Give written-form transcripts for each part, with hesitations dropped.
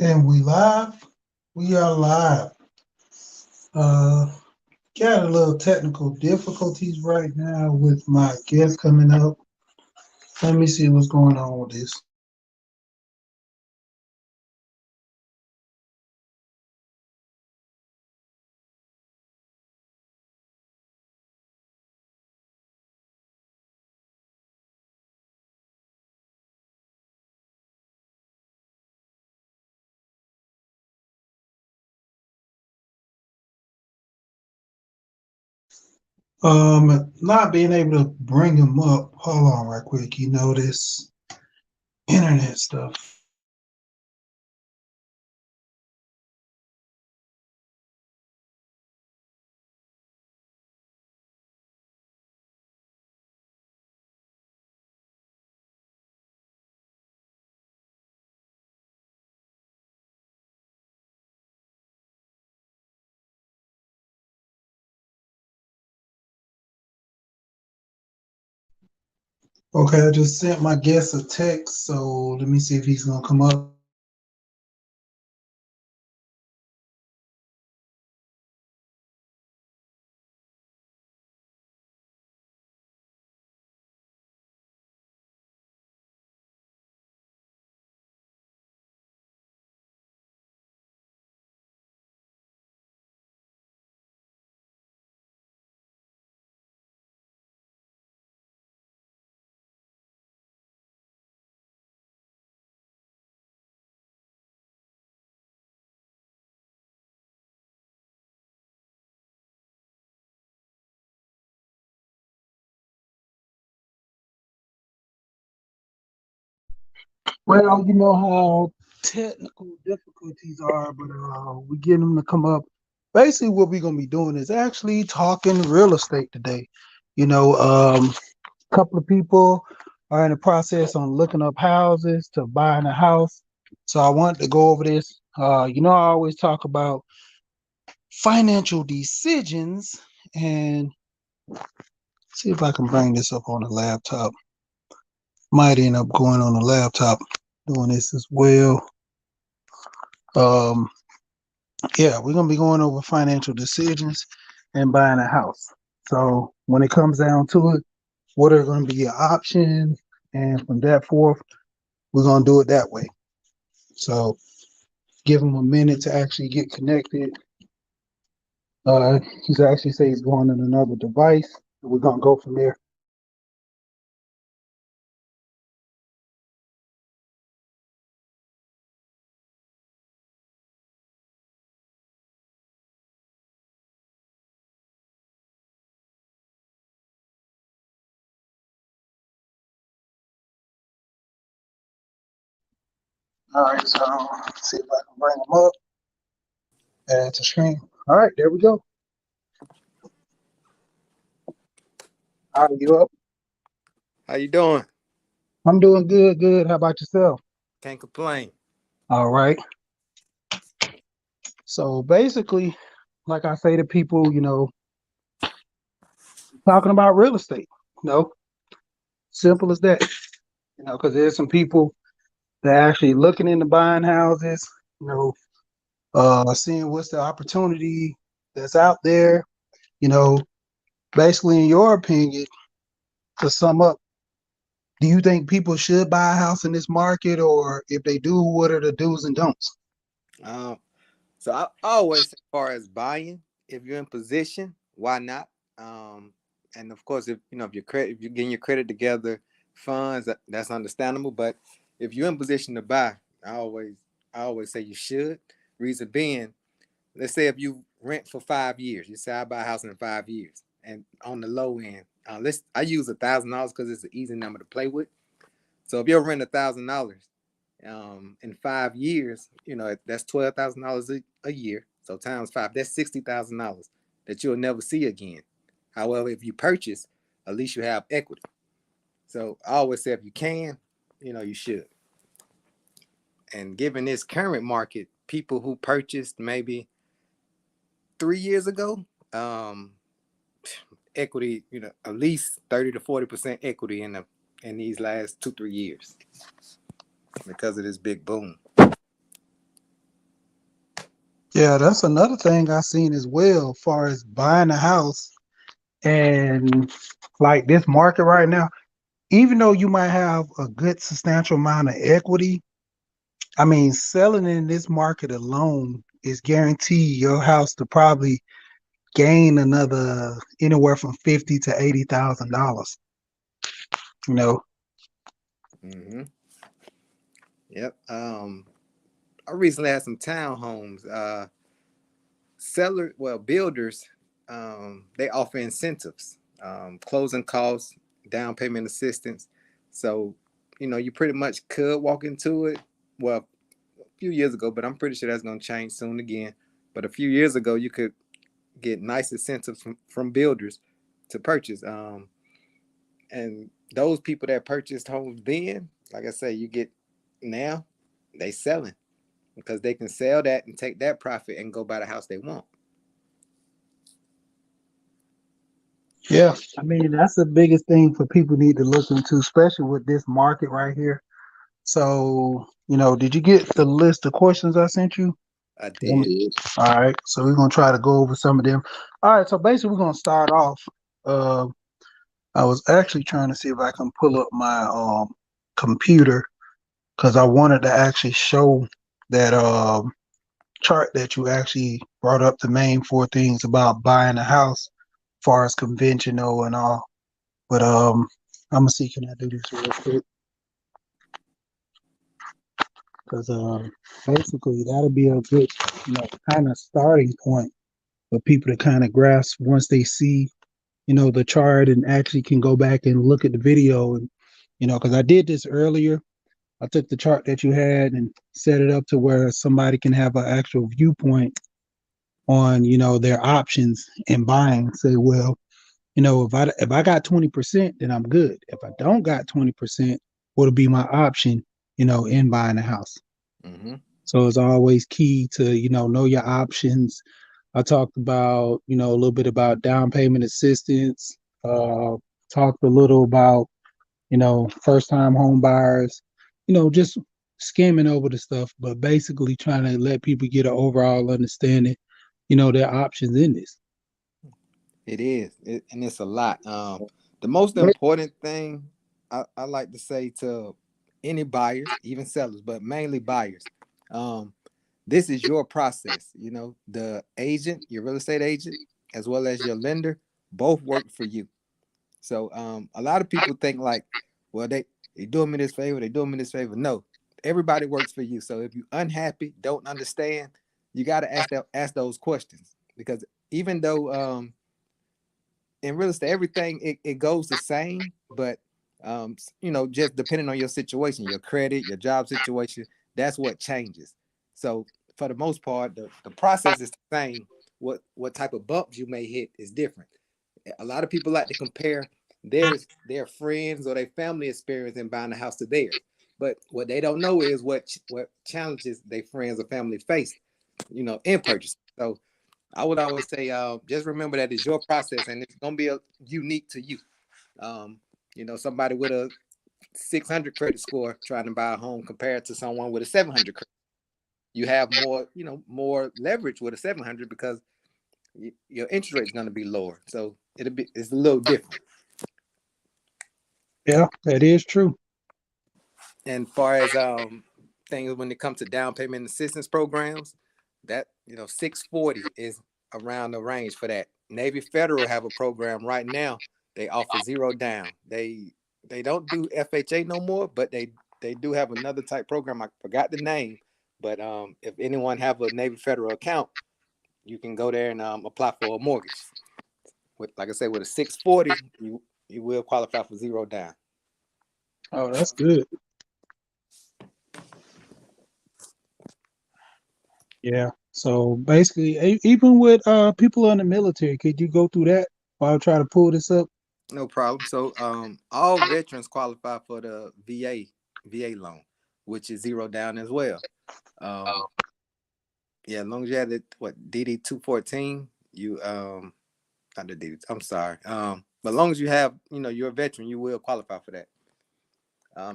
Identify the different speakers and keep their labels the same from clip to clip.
Speaker 1: And we live. We are live. Uh, got a little technical difficulties right now with my guest coming up. Let me see what's going on with this. Not being able to bring him up. Hold on, right quick. You know this internet stuff. Okay, I just sent my guest a text, so let me see if he's gonna come up. Well, you know how technical difficulties are, but we get them to come up. Basically, what we're gonna be doing is actually talking real estate today. You know, a couple of people are in the process on looking up houses to buying a house. So I wanted to go over this. I always talk about financial decisions and see if I can bring this up on the laptop. Might end up going on the laptop doing this as well. Um, yeah, we're gonna be going over financial decisions and buying a house. So when it comes down to it, what are going to be your options? And from that forth, we're going to do it that way. So give him a minute to actually get connected. He's actually say he's going on another device. We're going to go from there. All right, so let's see if I can bring him up. Add to screen. All right, there we go. Are you up?
Speaker 2: How you doing?
Speaker 1: I'm doing good, good. How about yourself?
Speaker 2: Can't complain.
Speaker 1: All right. So basically, like I say to people, talking about real estate. You know, simple as that. Because there's some people that are actually looking into buying houses, you know, seeing what's the opportunity that's out there, you know, basically in your opinion, to sum up, do you think people should buy a house in this market, or if they do, what are the do's and don'ts?
Speaker 2: Um, so I always say, as far as buying, if you're in position, why not? And of course, if you're getting your credit together, funds, that's understandable. But if you're in position to buy, I always say you should. Reason being, let's say if you rent for 5 years, you say I buy a house in 5 years, and on the low end, I use $1,000 because it's an easy number to play with. So if you're rent $1,000 in 5 years, that's $12,000 a year. So times five, that's $60,000 that you'll never see again. However, if you purchase, at least you have equity. So I always say if you can, you should. And given this current market, people who purchased maybe 3 years ago, um, equity, at least 30 to 40% equity in these last 2 3 years because of this big boom.
Speaker 1: Yeah, that's another thing I seen as well, as far as buying a house and like this market right now. Even though you might have a good substantial amount of equity, I mean, selling in this market alone is guaranteed your house to probably gain another anywhere from 50 to $80,000. You know,
Speaker 2: Mm-hmm. Yep. I recently had some townhomes. Builders, they offer incentives, closing costs, down payment assistance. So, you pretty much could walk into it. Well, a few years ago, but I'm pretty sure that's going to change soon again. But a few years ago, you could get nice incentives from builders to purchase. And those people that purchased homes then, like I say, you get now, they selling because they can sell that and take that profit and go buy the house they want.
Speaker 1: yeah, I mean, that's the biggest thing for people need to look into, especially with this market right here. So, did you get the list of questions I sent you?
Speaker 2: I
Speaker 1: All
Speaker 2: did.
Speaker 1: right, so we're gonna try to go over some of them. All right, so basically we're gonna start off. Uh, I was actually trying to see if I can pull up my computer because I wanted to actually show that chart that you actually brought up, the main four things about buying a house, far as conventional and all. But I'm gonna see, can I do this real quick? Because basically that'll be a good, kind of starting point for people to kind of grasp once they see, the chart and actually can go back and look at the video. And because I did this earlier, I took the chart that you had and set it up to where somebody can have an actual viewpoint on, their options in buying. Say, well, if I got 20%, then I'm good. If I don't got 20%, what'll be my option, in buying a house?
Speaker 2: Mm-hmm.
Speaker 1: So it's always key to, know your options. I talked about, a little bit about down payment assistance, talked a little about, first time home buyers, just skimming over the stuff, but basically trying to let people get an overall understanding, their options in this.
Speaker 2: It is, and it's a lot. The most important thing I like to say to any buyers, even sellers, but mainly buyers, um, this is your process. The agent, your real estate agent, as well as your lender, both work for you. So a lot of people think like, well, they doing me this favor, they doing me this favor. No, everybody works for you. So if you're unhappy, don't understand, you got to ask those questions because even though in real estate, everything it goes the same, but just depending on your situation, your credit, your job situation, that's what changes. So for the most part, the process is the same. What type of bumps you may hit is different. A lot of people like to compare their friends or their family experience in buying a house to theirs. But what they don't know is what challenges their friends or family faced, in purchasing. So I would always say, just remember that it's your process and it's gonna be unique to you. Um, somebody with a 600 credit score trying to buy a home compared to someone with a 700 credit. You have more leverage with a 700 because your interest rate is going to be lower. So it's a little different.
Speaker 1: Yeah, that is true.
Speaker 2: And far as things when it comes to down payment assistance programs, that 640 is around the range for that. Navy Federal have a program right now. They offer zero down. They don't do FHA no more, but they do have another type program. I forgot the name, but if anyone have a Navy Federal account, you can go there and apply for a mortgage. With like I said, with a 640, you will qualify for zero down.
Speaker 1: Oh, that's good. Yeah. So basically, even with people in the military, could you go through that while I try to pull this up?
Speaker 2: No problem. So all veterans qualify for the VA loan, which is zero down as well. Um, yeah, as long as you have the DD 214, you not the DD. I'm sorry. But as long as you have you're a veteran, you will qualify for that.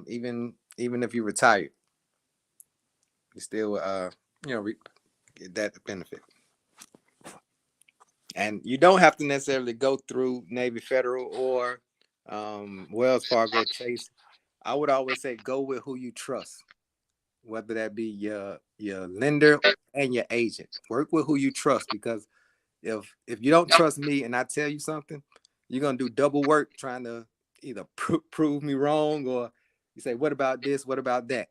Speaker 2: Even if you retired, you still get that benefit. And you don't have to necessarily go through Navy Federal or Wells Fargo Chase. I would always say go with who you trust, whether that be your lender and your agent. Work with who you trust, because if you don't trust me and I tell you something, you're gonna do double work trying to either prove me wrong, or you say, "What about this? What about that?"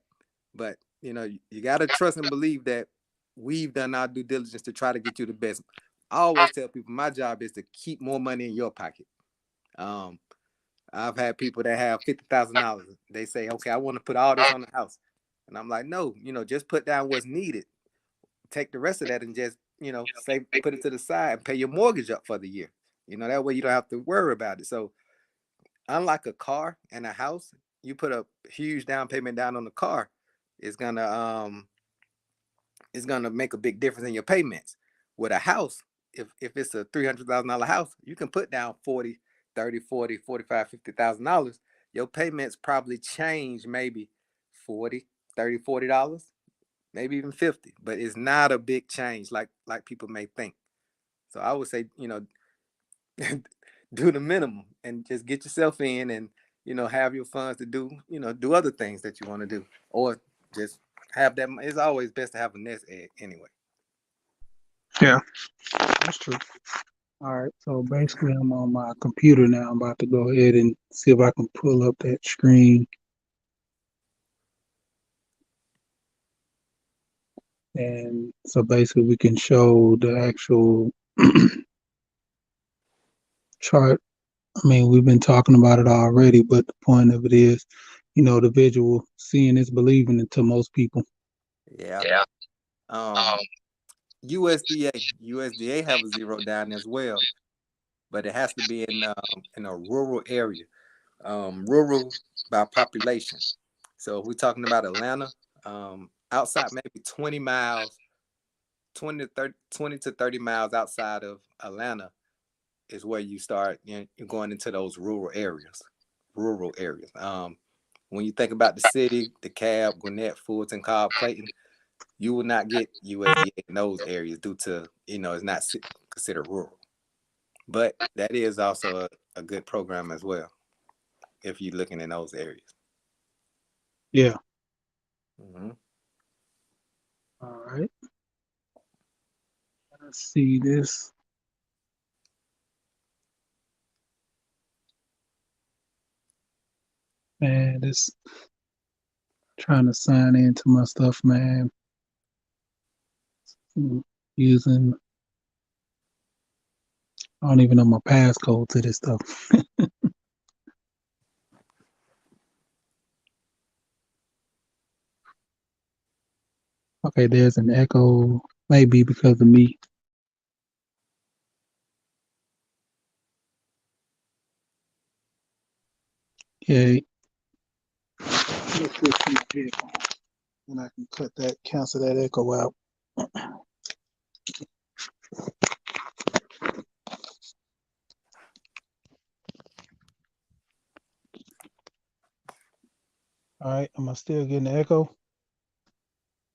Speaker 2: But you got to trust and believe that we've done our due diligence to try to get you the best. I always tell people my job is to keep more money in your pocket. Um, I've had people that have $50,000. They say, "Okay, I want to put all this on the house," and I'm like, "No, just put down what's needed. Take the rest of that and just say put it to the side and pay your mortgage up for the year. That way you don't have to worry about it." So unlike a car and a house, you put a huge down payment down on the car, it's gonna make a big difference in your payments. With a house, if it's a $300,000 house, you can put down 40, 30, 40, 45, $50,000. Your payments probably change maybe 40, 30, $40, maybe even 50, but it's not a big change like people may think. So I would say, do the minimum and just get yourself in, and have your funds to do other things that you want to do, or just have that. It's always best to have a nest egg anyway.
Speaker 1: Yeah, that's true. All right, so basically, I'm on my computer now. I'm about to go ahead and see if I can pull up that screen. And so basically, we can show the actual chart. I mean, we've been talking about it already, but the point of it is, the visual seeing is believing it to most people.
Speaker 2: Yeah. um USDA have a zero down as well, but it has to be in a rural area, rural by population. So if we're talking about Atlanta, outside maybe 20 miles, 20 to 30 miles outside of Atlanta is where you start, you're going into those rural areas. When you think about the city, DeKalb, Gwinnett, Fulton, Cobb, Clayton, you will not get USDA in those areas due to, it's not considered rural. But that is also a good program as well if you're looking in those areas.
Speaker 1: Yeah.
Speaker 2: Hmm.
Speaker 1: All right. Let's see this. Man, this trying to sign into my stuff, man. Using, I don't even know my passcode to this stuff. Okay, there's an echo. Maybe because of me. Yeah, let's switch these headphones, and I can cut that, cancel that echo out. All right, am I still getting the echo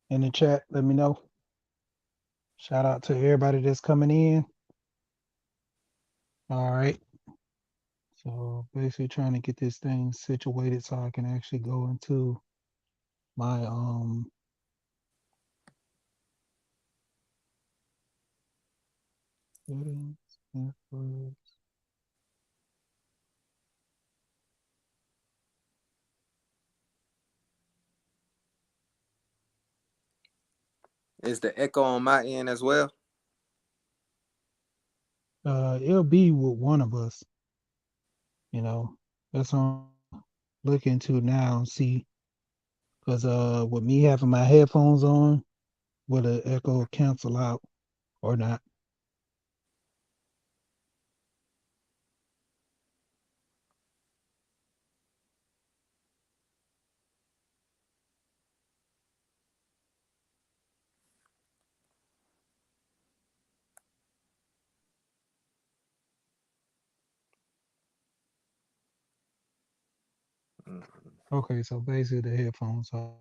Speaker 1: in the chat? Let me know. Shout out to everybody that's coming in. All right. So basically trying to get this thing situated so I can actually go into my settings, networks.
Speaker 2: Is the echo on my end as well?
Speaker 1: It'll be with one of us, you know. That's what I'm looking into now and see. Cause with me having my headphones on, will the echo cancel out or not?
Speaker 2: Mhm.
Speaker 1: Okay, so basically the headphones are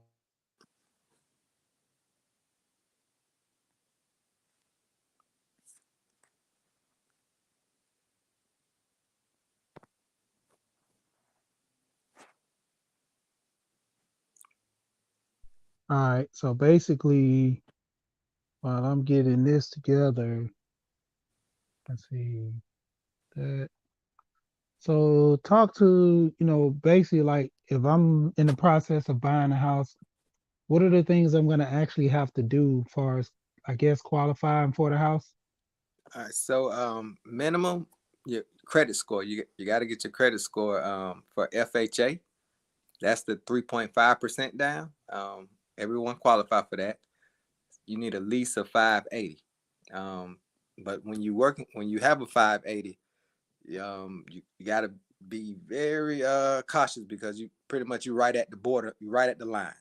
Speaker 1: All right. So basically, while I'm getting this together, let's see that. So talk to, basically like if I'm in the process of buying a house, what are the things I'm gonna actually have to do as far as I guess qualifying for the house?
Speaker 2: All right, so minimum your credit score. You got to get your credit score for FHA. That's the 3.5% down. Everyone qualify for that. You need a lease of 580. Um, but when you have a 580, you got to be very cautious because you pretty much you right at the border, you right at the line.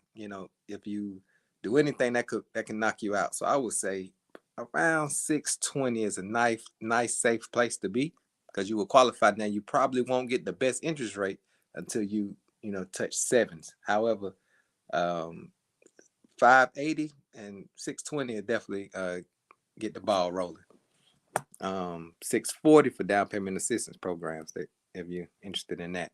Speaker 2: If you do anything that can knock you out. So I would say around 620 is a nice safe place to be because you will qualify. Now you probably won't get the best interest rate until you touch sevens. However, um, 580 and 620 are definitely get the ball rolling. 640 for down payment assistance programs that if you're interested in that.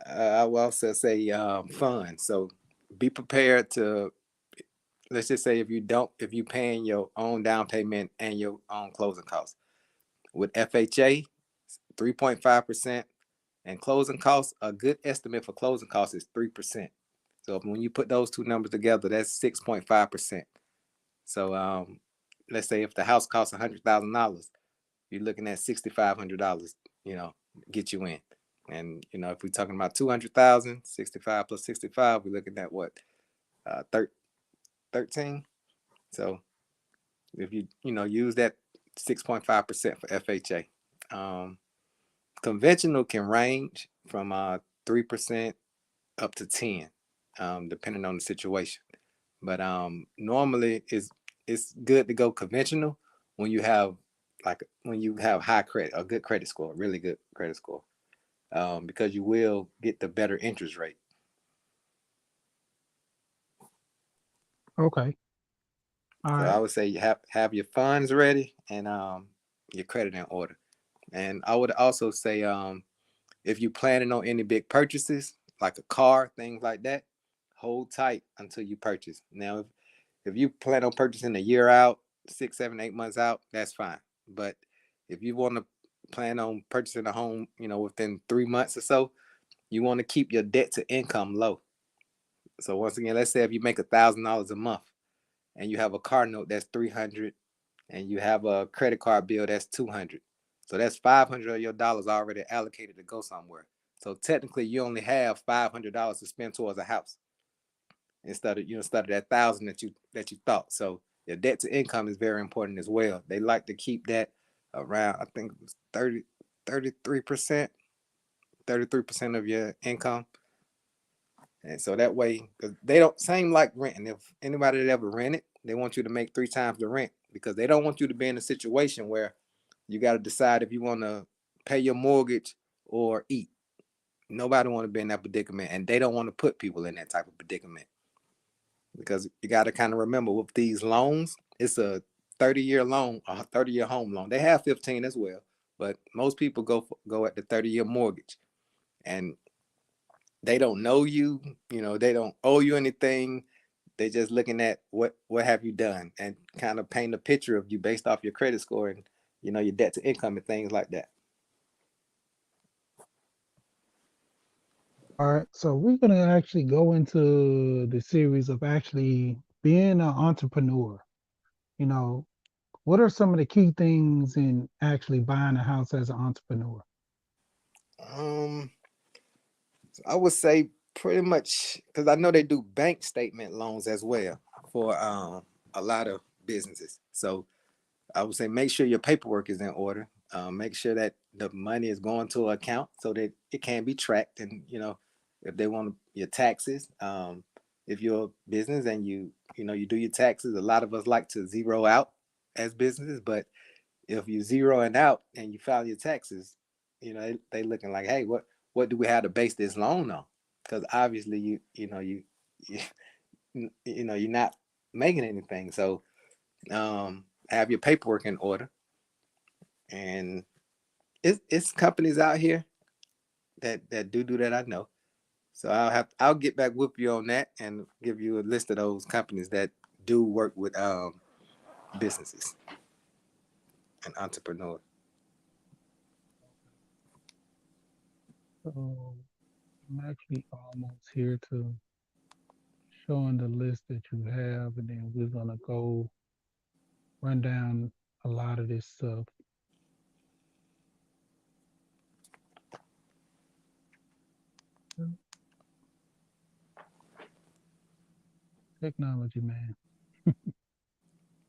Speaker 2: I will also say fund. So be prepared to, let's just say if you paying your own down payment and your own closing costs with FHA, 3.5%, and closing costs, a good estimate for closing costs is 3%. So when you put those two numbers together, that's 6.5%. So let's say if the house costs $100,000, you're looking at $6,500, get you in. And if we're talking about 200,000, 65 plus 65, we're looking at what, 13. So if you use that 6.5% for FHA, conventional can range from 3% up to 10, depending on the situation. But normally it's good to go conventional when you have high credit, a good credit score, really good credit score, because you will get the better interest rate.
Speaker 1: Okay. All
Speaker 2: So
Speaker 1: right.
Speaker 2: I would say you have your funds ready and your credit in order. And I would also say if you're planning on any big purchases like a car, things like that, hold tight until you purchase. Now, if you plan on purchasing a year out, 6, 7, 8 months out, that's fine. But if you want to plan on purchasing a home, within 3 months or so, you want to keep your debt to income low. So once again, let's say if you make $1,000 a month and you have a car note that's 300, and you have a credit card bill that's 200, so that's 500 of your dollars already allocated to go somewhere. So technically, you only have $500 to spend towards a house instead of that 1,000 that you thought. So your debt to income is very important as well. They like to keep that around, I think it was 33%, 33% of your income. And so that way, because they don't same like renting. If anybody that ever rented, they want you to make 3 times the rent because they don't want you to be in a situation where you got to decide if you want to pay your mortgage or eat. Nobody want to be in that predicament, and they don't want to put people in that type of predicament. Because you got to kind of remember with these loans, it's a 30-year loan, a 30-year home loan. They have 15 as well, but most people go at the 30-year mortgage, and they don't know you. They don't owe you anything. They just looking at what have you done and kind of paint a picture of you based off your credit score and your debt to income and things like that.
Speaker 1: All right. So we're gonna actually go into the series of actually being an entrepreneur. You know, what are some of the key things in actually buying a house as an entrepreneur?
Speaker 2: Um, I would say pretty much because I know they do bank statement loans as well for a lot of businesses. So I would say make sure your paperwork is in order. Make sure that the money is going to an account so that it can be tracked. And if they want your taxes, if you're a business and you do your taxes, a lot of us like to zero out as businesses. But if you zeroing out and you file your taxes, they looking like, hey, what do we have to base this loan on? Because obviously you you're not making anything. So have your paperwork in order. And it's companies out here that do that, I know. So I'll get back with you on that and give you a list of those companies that do work with businesses and entrepreneurs.
Speaker 1: So I'm actually almost here to showing the list that you have, and then we're gonna go run down a lot of this stuff. Technology, man.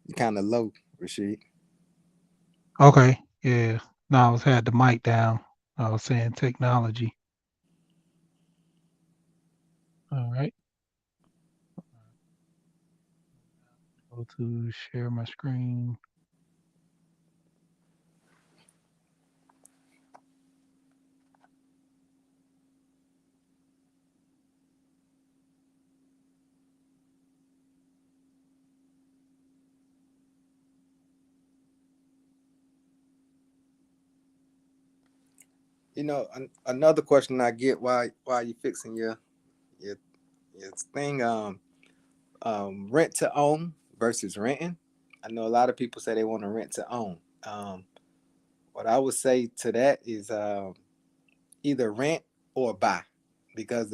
Speaker 2: You're kind of low, Rashid.
Speaker 1: Okay, yeah. No, I was had the mic down. I was saying technology. All right. Go to share my screen.
Speaker 2: Another question I get why you fixing your your thing rent to own versus renting. I know a lot of people say they want to rent to own. What I would say to that is either rent or buy, because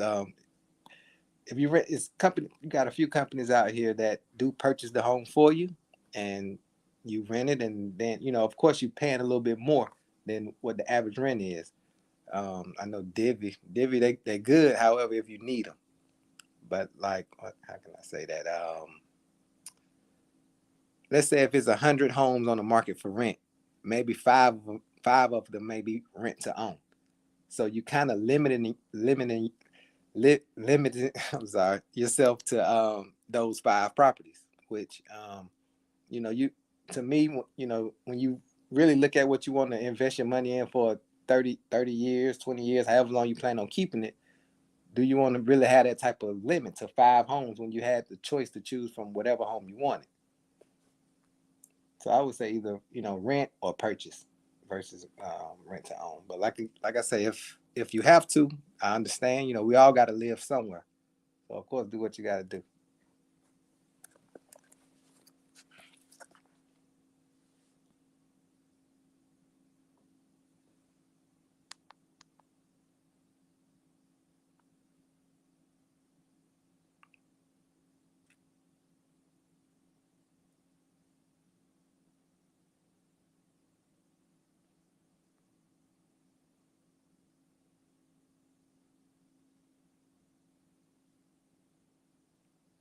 Speaker 2: if you rent, it's company. You got a few companies out here that do purchase the home for you, and you rent it, and then of course, you're paying a little bit more than what the average rent is. I know Divvy, they good. However, if you need them, but like, how can I say that? Let's say if it's 100 homes on the market for rent, maybe five of them maybe rent to own. So you kind of limiting I'm sorry, yourself to those five properties, which you to me, when you really look at what you want to invest your money in for 30 years, 20 years, however long you plan on keeping it, do you want to really have that type of limit to 5 homes when you had the choice to choose from whatever home you wanted? So I would say either rent or purchase versus rent to own. But like I say, if you have to, I understand. We all got to live somewhere. So of course, do what you got to do.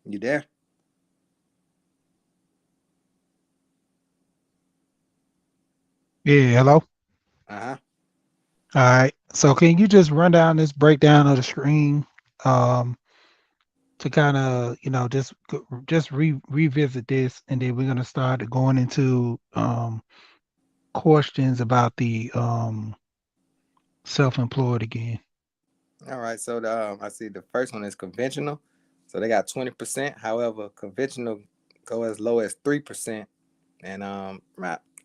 Speaker 2: You there?
Speaker 1: Yeah, hello.
Speaker 2: Uh huh.
Speaker 1: All right. So can you just run down this breakdown of the screen um to kind of, just revisit this, and then we're going to start going into questions about the self-employed again.
Speaker 2: All right. So I see the first one is conventional. So they got 20%. However, conventional go as low as 3%, and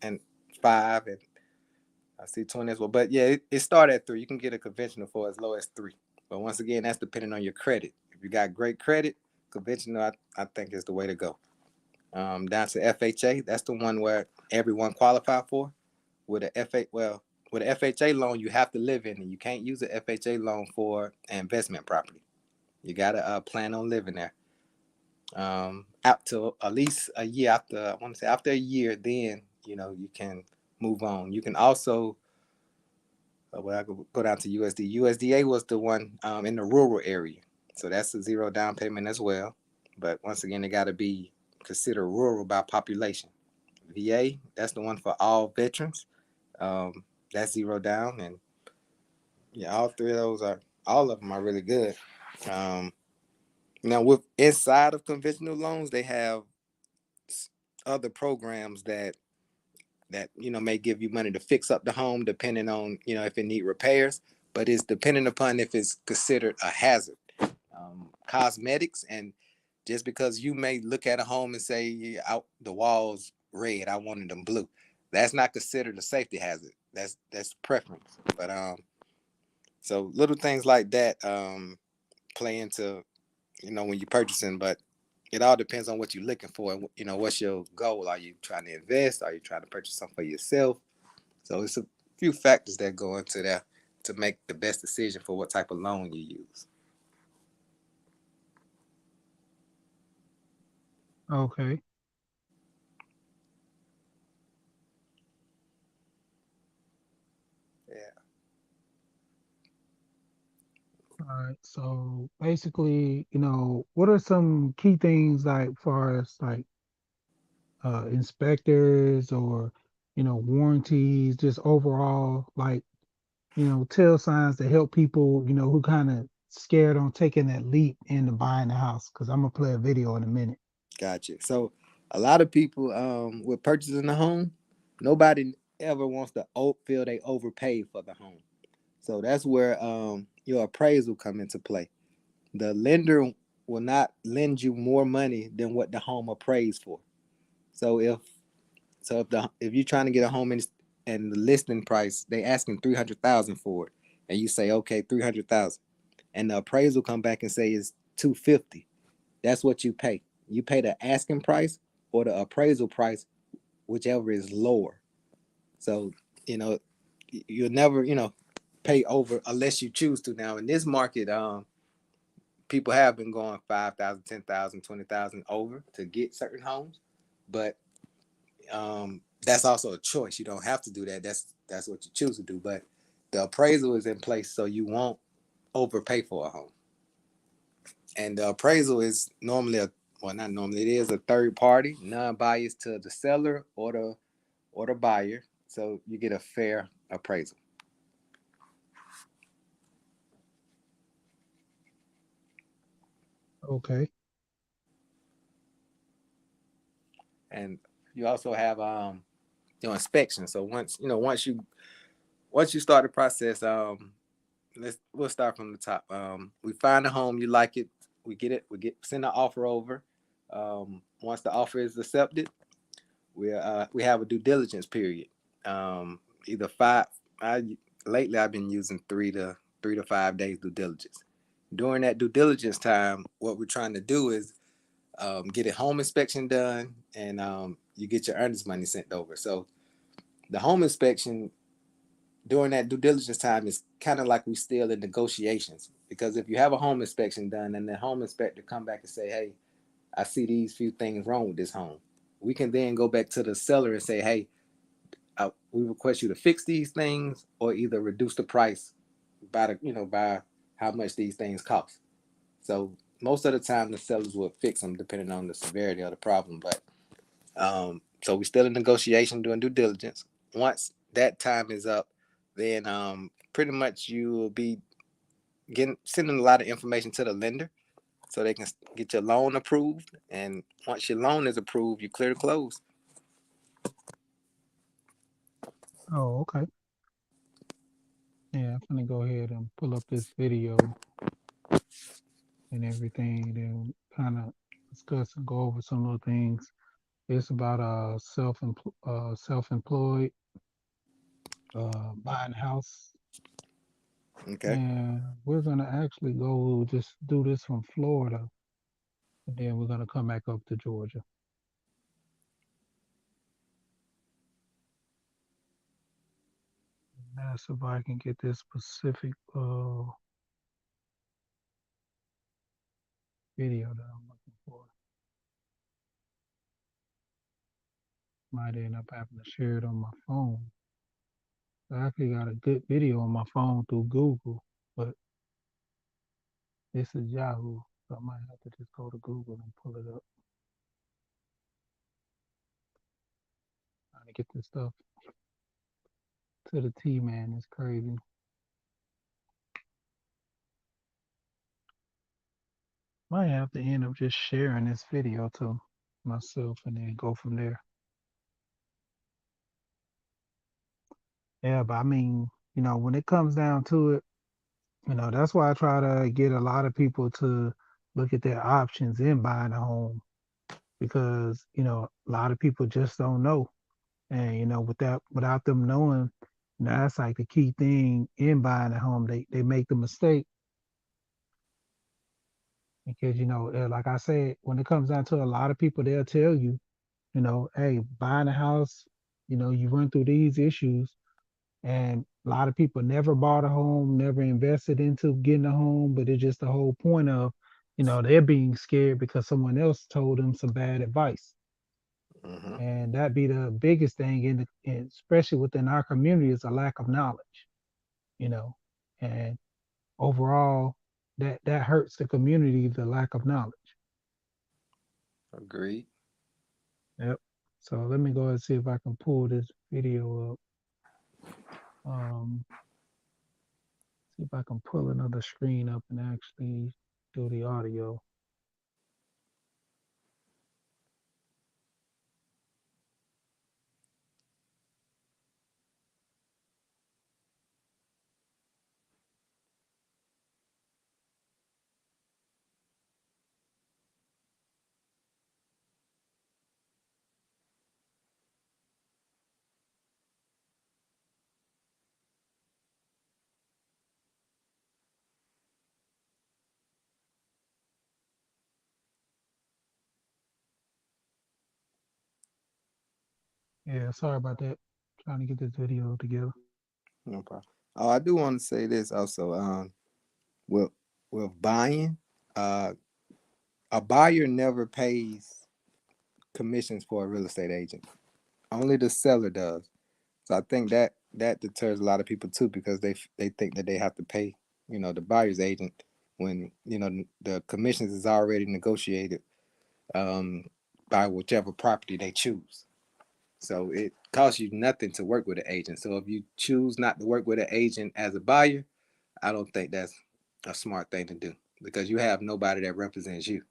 Speaker 2: and five, and I see 20 as well. But yeah, it started at three. You can get a conventional for as low as three. But once again, that's depending on your credit. If you got great credit, conventional I think is the way to go. Down to FHA, that's the one where everyone qualify for. With a with an FHA loan, you have to live in it. You can't use an FHA loan for an investment property. You gotta plan on living there. Up to at least a year after. I want to say after a year, then you can move on. You can also well, I could go down to USD. USDA was the one in the rural area, so that's a zero down payment as well. But once again, it got to be considered rural by population. VA, that's the one for all veterans. That's zero down, and yeah, all of them are really good. Um, Now, with inside of conventional loans, they have other programs that may give you money to fix up the home, depending on if it need repairs. But it's dependent upon if it's considered a hazard. Cosmetics, and just because you may look at a home and say, yeah, out the walls red, I wanted them blue. That's not considered a safety hazard. That's preference. But so little things like that. play into, when you're purchasing, but it all depends on what you're looking for. And what's your goal? Are you trying to invest? Are you trying to purchase something for yourself? So it's a few factors that go into that to make the best decision for what type of loan you use.
Speaker 1: Okay.
Speaker 2: Yeah.
Speaker 1: All right. So basically, what are some key things like far as like inspectors or warranties, just overall like tell signs to help people who kind of scared on taking that leap into buying a house? Because I'm gonna play a video in a minute.
Speaker 2: Gotcha. So a lot of people with purchasing a home, nobody ever wants to feel they overpaid for the home. So that's where your appraisal come into play. The lender will not lend you more money than what the home appraised for. So if you're trying to get a home and the listing price they asking 300,000 for it, and you say okay 300,000, and the appraisal come back and say it's 250, that's what you pay. You pay the asking price or the appraisal price, whichever is lower. So you know you'll never pay over unless you choose to. Now in this market, people have been going 5,000, 10,000, 20,000 over to get certain homes, but that's also a choice. You don't have to do that. That's what you choose to do. But the appraisal is in place so you won't overpay for a home. And the appraisal is normally not normally, it is a third party, non-biased to the seller or the buyer. So you get a fair appraisal.
Speaker 1: Okay.
Speaker 2: And you also have your inspection. So once you start the process, we'll start from the top. We find a home, you like it, we get it, send an offer over. Once the offer is accepted, we have a due diligence period. Either five. Lately I've been using 3 to 5 days due diligence. During that due diligence time, what we're trying to do is get a home inspection done, and you get your earnest money sent over. So the home inspection during that due diligence time is kind of like we still in negotiations, because if you have a home inspection done and the home inspector come back and say, hey, I see these few things wrong with this home, we can then go back to the seller and say, hey, we request you to fix these things or either reduce the price by how much these things cost. So most of the time the sellers will fix them depending on the severity of the problem. But so we're still in negotiation doing due diligence. Once that time is up, then pretty much you will be sending a lot of information to the lender so they can get your loan approved. And once your loan is approved, you clear to close.
Speaker 1: Oh, okay. Yeah, I'm gonna go ahead and pull up this video and everything, then kind of discuss and go over some little things. It's about self-employed, buying a house,
Speaker 2: Okay.
Speaker 1: and we're gonna actually go just do this from Florida, and then we're gonna come back up to Georgia. That's if I can get this specific video that I'm looking for. Might end up having to share it on my phone. I actually got a good video on my phone through Google, but this is Yahoo, so I might have to just go to Google and pull it up. Trying to get this stuff to the T, man. It's crazy. Might have to end up just sharing this video to myself and then go from there. Yeah, but I mean, when it comes down to it, that's why I try to get a lot of people to look at their options in buying a home, because, a lot of people just don't know. And, without them knowing, that's like the key thing in buying a home. They make the mistake Because, like I said, when it comes down to a lot of people, they'll tell you, hey, buying a house, you run through these issues. And a lot of people never bought a home, never invested into getting a home, but it's just the whole point of, they're being scared because someone else told them some bad advice.
Speaker 2: Mm-hmm.
Speaker 1: And that be the biggest thing especially within our community is a lack of knowledge, you know. And overall, that hurts the community, the lack of knowledge.
Speaker 2: Agreed.
Speaker 1: Yep. So let me go ahead and see if I can pull this video up. See if I can pull another screen up and actually do the audio. Yeah, sorry about that. Trying to get this video together.
Speaker 2: No problem. Oh, I do want to say this also. With with buying, uh, a buyer never pays commissions for a real estate agent. Only the seller does. So I think that deters a lot of people too because they think that they have to pay, the buyer's agent when the commissions is already negotiated um, by whichever property they choose. So it costs you nothing to work with an agent. So if you choose not to work with an agent as a buyer, I don't think that's a smart thing to do because you have nobody that represents you.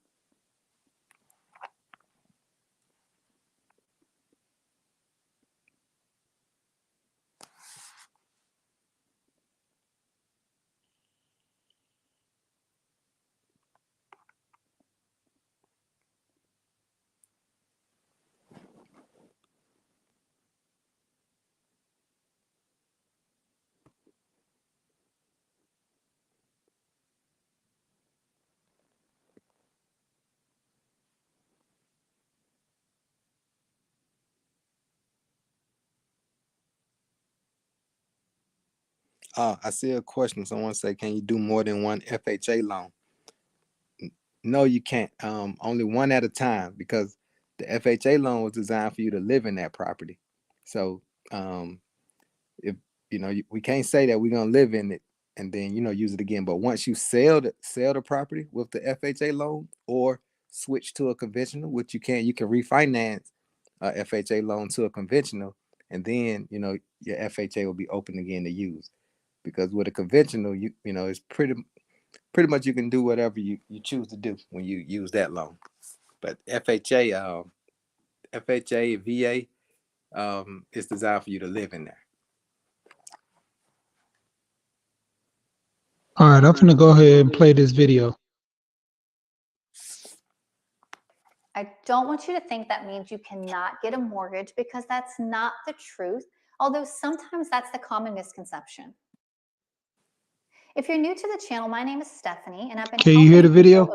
Speaker 2: I see a question. Someone say, "Can you do more than one FHA loan?" No, you can't. Only one at a time because the FHA loan was designed for you to live in that property. So if we can't say that we're gonna live in it and then use it again. But once you sell the property with the FHA loan or switch to a conventional, which you can refinance a FHA loan to a conventional, and then your FHA will be open again to use. Because with a conventional, it's pretty much you can do whatever you choose to do when you use that loan. But FHA, VA, is designed for you to live in there.
Speaker 1: All right, I'm gonna go ahead and play this video.
Speaker 3: I don't want you to think that means you cannot get a mortgage because that's not the truth, although sometimes that's the common misconception. If you're new to the channel, my name is Stephanie, and I've been
Speaker 1: Can you hear the video?
Speaker 3: For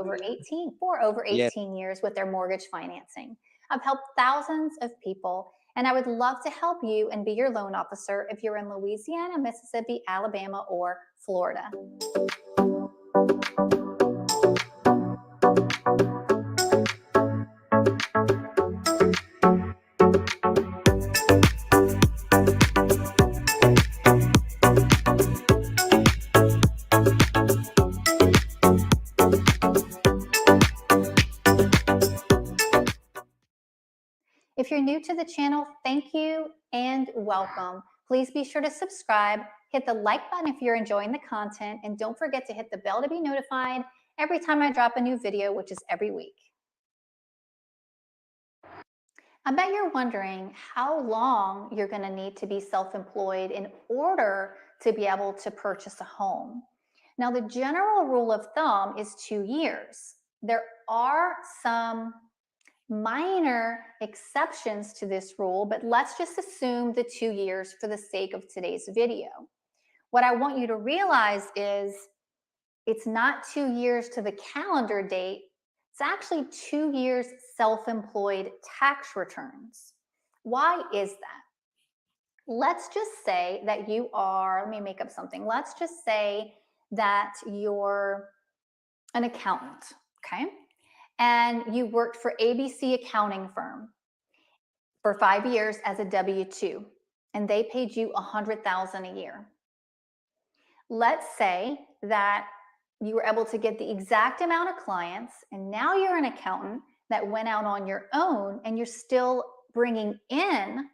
Speaker 3: over 18
Speaker 2: Yes.
Speaker 3: years with their mortgage financing. I've helped thousands of people, and I would love to help you and be your loan officer if you're in Louisiana, Mississippi, Alabama, or Florida. If you're new to the channel, thank you and welcome. Please be sure to subscribe, hit the like button if you're enjoying the content, and don't forget to hit the bell to be notified every time I drop a new video, which is every week. I bet you're wondering how long you're going to need to be self-employed in order to be able to purchase a home. Now, the general rule of thumb is 2 years. There are some minor exceptions to this rule, but let's just assume the 2 years for the sake of today's video. What I want you to realize is it's not 2 years to the calendar date. It's actually 2 years self-employed tax returns. Why is that? Let's just say that you are, let me make up something. Let's just say that you're an accountant, okay? And you worked for ABC accounting firm for 5 years as a W-2, and they paid you $100,000 a year. Let's say that you were able to get the exact amount of clients, and now you're an accountant that went out on your own, and you're still bringing in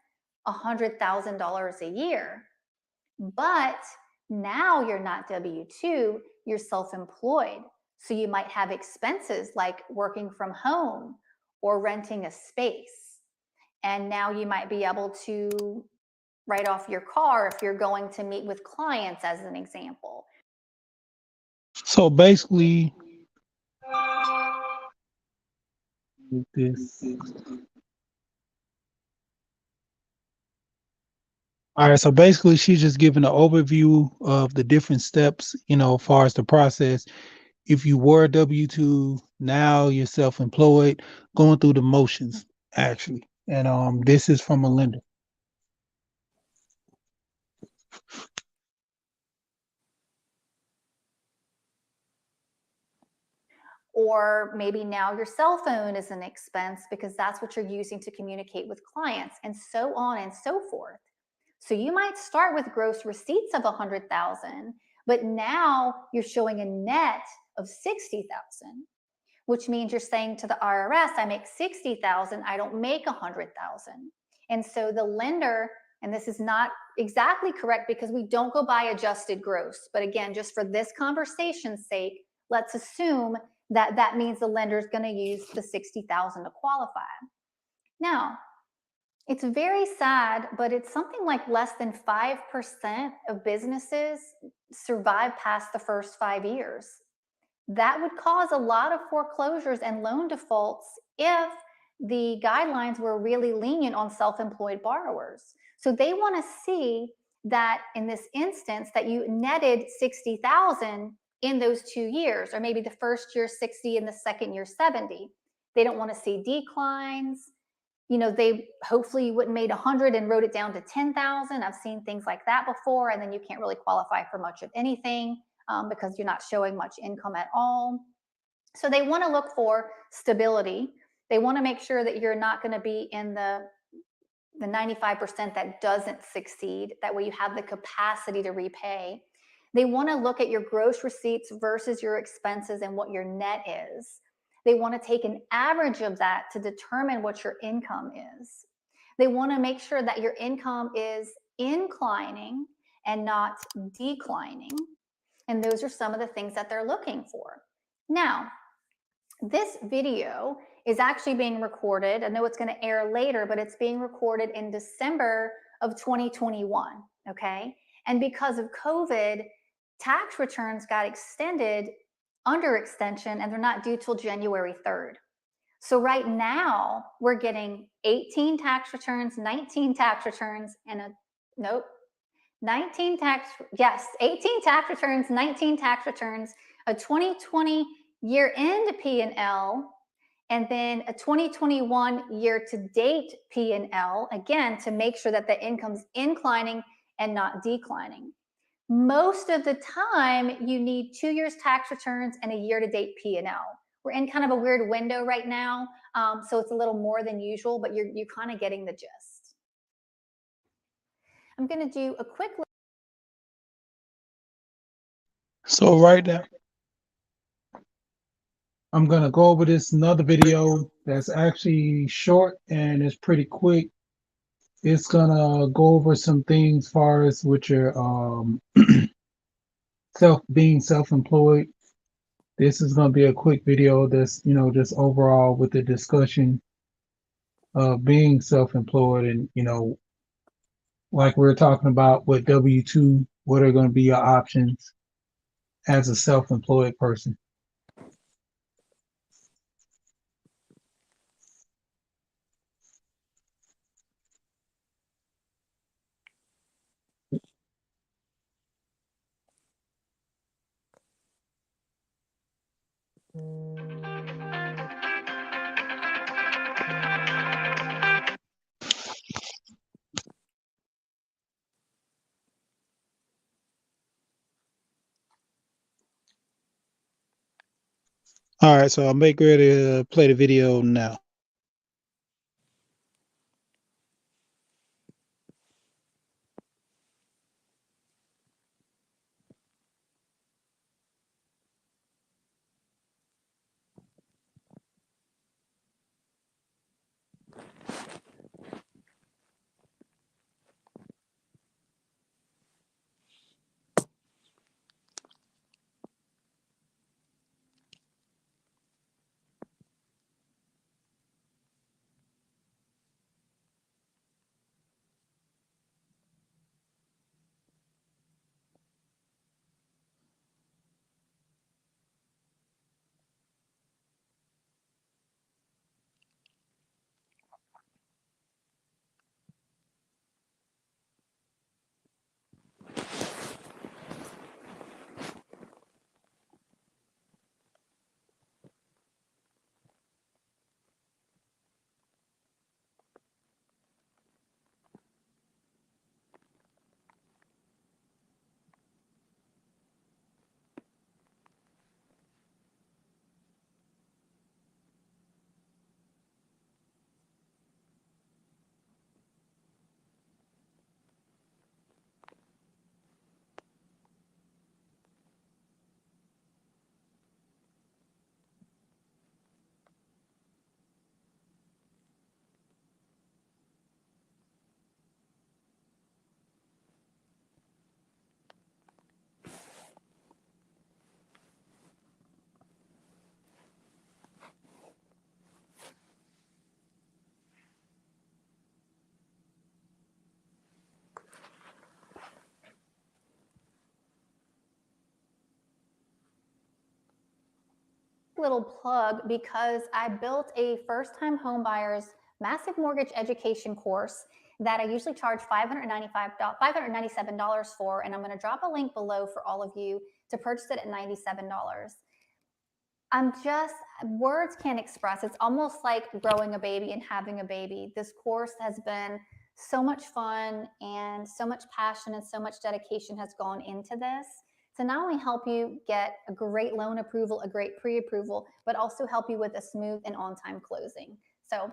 Speaker 3: $100,000 a year. But now you're not W-2, you're self-employed. So you might have expenses like working from home or renting a space. And now you might be able to write off your car if you're going to meet with clients, as an example.
Speaker 1: So basically, this. All right. So basically, she's just giving an overview of the different steps, as far as the process. If you were W-2, now you're self-employed, going through the motions, actually. And this is from a lender.
Speaker 3: Or maybe now your cell phone is an expense because that's what you're using to communicate with clients, and so on and so forth. So you might start with gross receipts of 100,000, but now you're showing a net of 60,000, which means you're saying to the IRS, I make 60,000, I don't make 100,000. And so the lender, and this is not exactly correct because we don't go by adjusted gross, but again, just for this conversation's sake, let's assume that that means the lender is going to use the 60,000 to qualify. Now, it's very sad, but it's something like less than 5% of businesses survive past the first 5 years. That would cause a lot of foreclosures and loan defaults if the guidelines were really lenient on self-employed borrowers. So they want to see that in this instance that you netted 60,000 in those 2 years, or maybe the first year 60 and the second year 70. They don't want to see declines. They hopefully you wouldn't made 100 and wrote it down to 10,000. I've seen things like that before, and then you can't really qualify for much of anything because you're not showing much income at all. So they want to look for stability. They want to make sure that you're not going to be in the 95% that doesn't succeed. That way you have the capacity to repay. They want to look at your gross receipts versus your expenses and what your net is. They want to take an average of that to determine what your income is. They want to make sure that your income is inclining and not declining. And those are some of the things that they're looking for. Now, this video is actually being recorded. I know it's going to air later, but it's being recorded in December of 2021, okay? And because of COVID, tax returns got extended under extension, and they're not due till January 3rd. So right now, we're getting 18 tax returns, 19 tax returns, and 18 tax returns, 19 tax returns, a 2020 year-end P&L, and then a 2021 year-to-date P&L, again, to make sure that the income's inclining and not declining. Most of the time, you need 2 years tax returns and a year-to-date P&L. We're in kind of a weird window right now, so it's a little more than usual, but you're kind of getting the gist. I'm going to do a quick look.
Speaker 1: So right now, I'm going to go over this another video that's actually short and it's pretty quick. It's going to go over some things as far as with your being self-employed. This is going to be a quick video that's, just overall with the discussion of being self-employed and, like we're talking about with W-2, what are going to be your options as a self-employed person. All right, so I'll make ready to play the video now.
Speaker 3: Little plug because I built a first-time homebuyers massive mortgage education course that I usually charge $597 for, and I'm going to drop a link below for all of you to purchase it at $97. I'm just, words can't express. It's almost like growing a baby and having a baby. This course has been so much fun, and so much passion and so much dedication has gone into this to not only help you get a great loan approval, a great pre-approval, but also help you with a smooth and on-time closing. So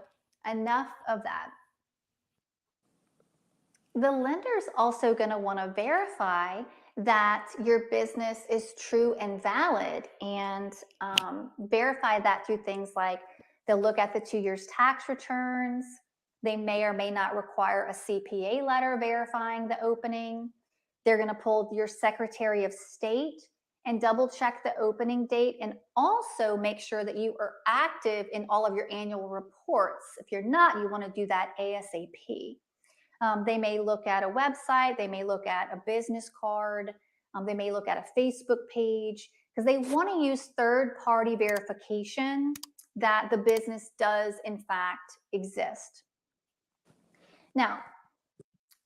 Speaker 3: enough of that. The lender's also going to want to verify that your business is true and valid, and verify that through things like they'll look at the 2 years tax returns. They may or may not require a CPA letter verifying the opening. They're going to pull your Secretary of State and double check the opening date, and also make sure that you are active in all of your annual reports. If you're not, you want to do that ASAP. They may look at a website, they may look at a business card, they may look at a Facebook page, because they want to use third-party verification that the business does in fact exist. Now,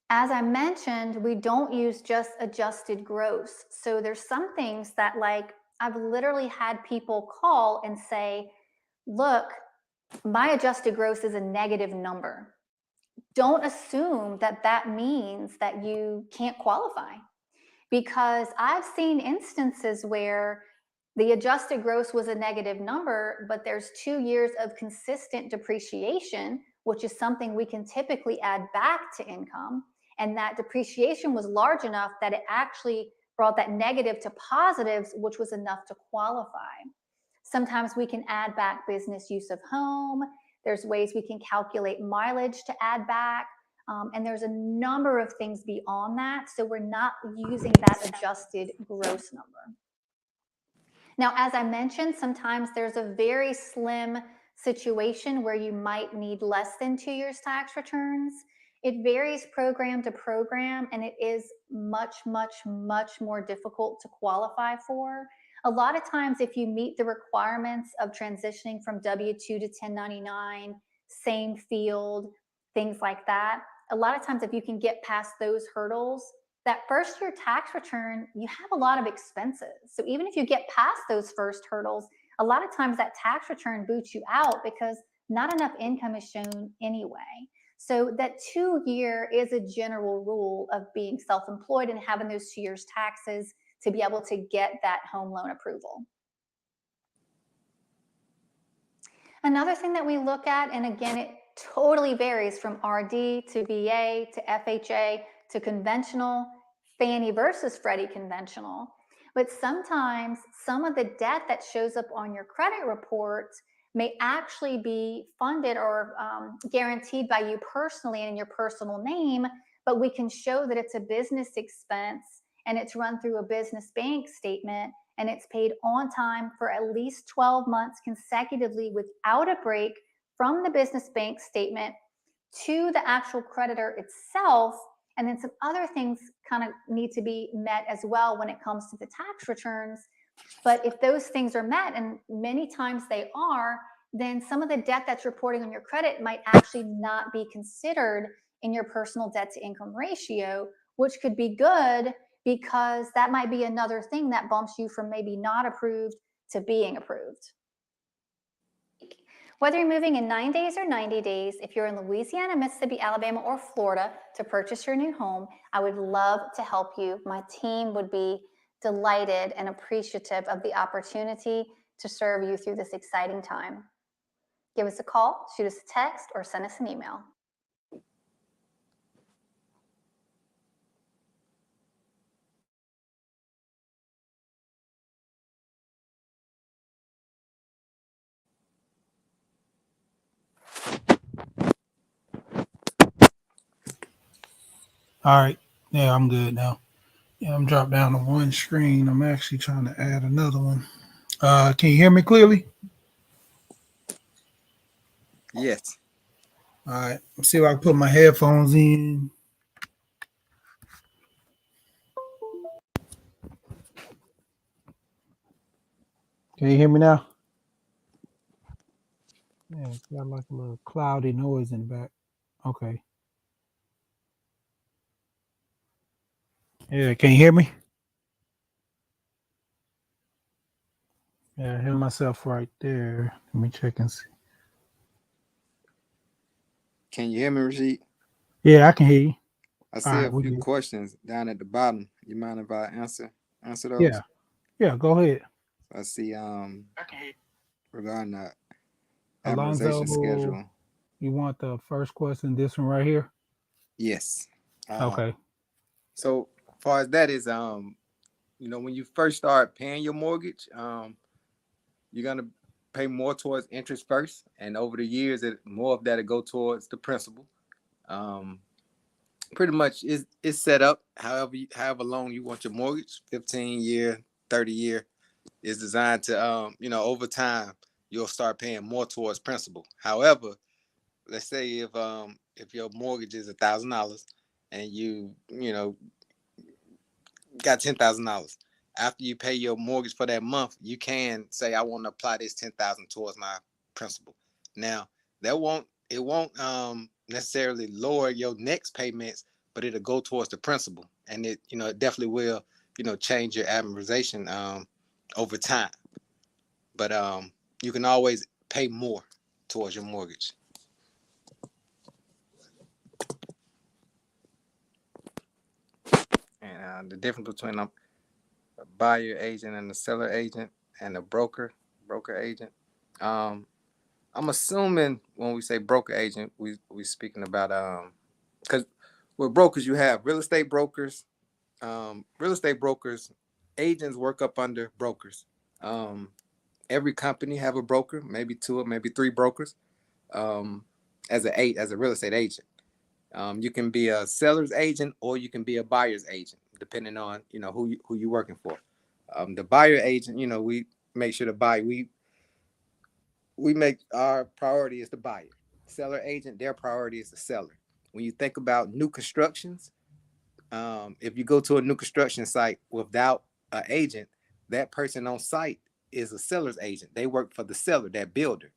Speaker 3: as I mentioned, we don't use just adjusted gross. So there's some things that, like, I've literally had people call and say, look, my adjusted gross is a negative number. Don't assume that that means that you can't qualify, because I've seen instances where the adjusted gross was a negative number, but there's 2 years of consistent depreciation, which is something we can typically add back to income. And that depreciation was large enough that it actually brought that negative to positives, which was enough to qualify. Sometimes we can add back business use of home. There's ways we can calculate mileage to add back. And there's a number of things beyond that. So we're not using that adjusted gross number. Now, as I mentioned, sometimes there's a very slim situation where you might need less than 2 years tax returns. It varies program to program, and it is much, much, much more difficult to qualify for. A lot of times, if you meet the requirements of transitioning from W-2 to 1099, same field, things like that, a lot of times if you can get past those hurdles, that first year tax return, you have a lot of expenses. So even if you get past those first hurdles, a lot of times that tax return boots you out because not enough income is shown anyway. So that 2 year is a general rule of being self-employed and having those 2 years taxes to be able to get that home loan approval. Another thing that we look at, and again, it totally varies from RD to VA to FHA to conventional, Fannie versus Freddie conventional. But sometimes some of the debt that shows up on your credit report may actually be funded or guaranteed by you personally and in your personal name, but we can show that it's a business expense and it's run through a business bank statement and it's paid on time for at least 12 months consecutively without a break from the business bank statement to the actual creditor itself. And then some other things kind of need to be met as well when it comes to the tax returns. But if those things are met, and many times they are, then some of the debt that's reporting on your credit might actually not be considered in your personal debt to income ratio, which could be good because that might be another thing that bumps you from maybe not approved to being approved. Whether you're moving in 9 days or 90 days, if you're in Louisiana, Mississippi, Alabama, or Florida to purchase your new home, I would love to help you. My team would be delighted and appreciative of the opportunity to serve you through this exciting time. Give us a call, shoot us a text, or send us an email.
Speaker 1: All right. Yeah, I'm good now. Yeah, I'm dropped down to one screen. I'm actually trying to add another one. Can you hear me clearly?
Speaker 2: Yes.
Speaker 1: All right. Let's see if I can put my headphones in. Can you hear me now? Yeah, it's got like a little cloudy noise in the back. Okay. Yeah, can you hear me? Yeah, I hear myself right there. Let me check and see.
Speaker 2: Can you hear me, Rasheed?
Speaker 1: Yeah, I can hear you.
Speaker 2: I
Speaker 1: All
Speaker 2: see
Speaker 1: right,
Speaker 2: a
Speaker 1: we
Speaker 2: few
Speaker 1: good.
Speaker 2: questions down at the bottom. You mind if I answer
Speaker 1: Yeah,
Speaker 2: those?
Speaker 1: yeah, go ahead.
Speaker 2: I see
Speaker 1: I can hear you.
Speaker 2: regarding the amortization
Speaker 1: Alonzo,
Speaker 2: schedule.
Speaker 1: you want the first question, this one right here?
Speaker 2: Yes. Um,
Speaker 1: Okay.
Speaker 2: so far as that is when you first start paying your mortgage, you're gonna pay more towards interest first, and over the years, more of that will go towards the principal. Um, Pretty much is set up however long you want your mortgage, 15 year, 30 year, is designed to over time you'll start paying more towards principal. However, let's say if your mortgage is $1,000 and you got $10,000. After you pay your mortgage for that month, you can say, I want to apply this 10,000 towards my principal. Now, it won't necessarily lower your next payments, but it'll go towards the principal, and it definitely will change your amortization over time. But you can always pay more towards your mortgage. And the difference between a buyer agent and the seller agent and the broker agent. Um, I'm assuming when we say broker agent, we speaking about because with brokers you have real estate brokers, agents work up under brokers. Um, every company have a broker, maybe two or maybe three brokers. Um, as a real estate agent, you can be a seller's agent or you can be a buyer's agent, depending on who you're working for. The buyer agent, we make sure to buy. We make our priority is the buyer. Seller agent, their priority is the seller. When you think about new constructions, if you go to a new construction site without an agent, that person on site is a seller's agent. They work for the seller, that builder.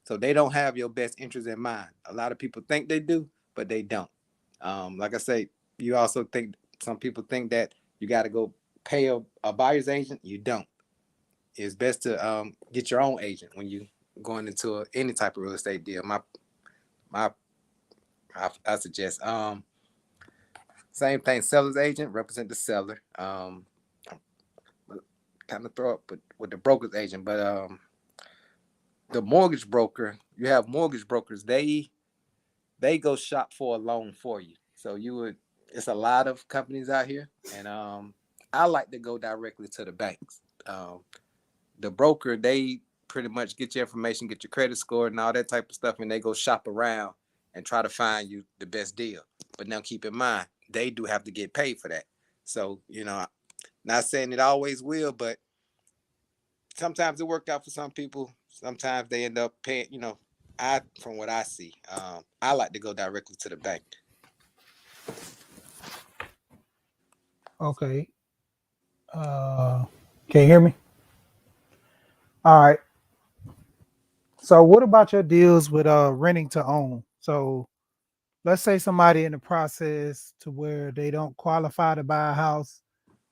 Speaker 2: So they don't have your best interest in mind. A lot of people think they do, but they don't. Like I say, you also think some people think that you got to go pay a buyer's agent. You don't. it's best to get your own agent when you going into any type of real estate deal. My I suggest same thing. Seller's agent represent the seller. Kind of throw up with the broker's agent, but the mortgage broker, you have mortgage brokers. They go shop for a loan for you. So it's a lot of companies out here, and I like to go directly to the banks. The broker, they pretty much get your information, get your credit score and all that type of stuff, and they go shop around and try to find you the best deal. But now keep in mind, they do have to get paid for that. So, not saying it always will, but sometimes it worked out for some people. Sometimes they end up paying, from what I see, I like to go directly to the bank.
Speaker 1: Okay. Can you hear me? All right. So what about your deals with renting to own? So let's say somebody in the process to where they don't qualify to buy a house,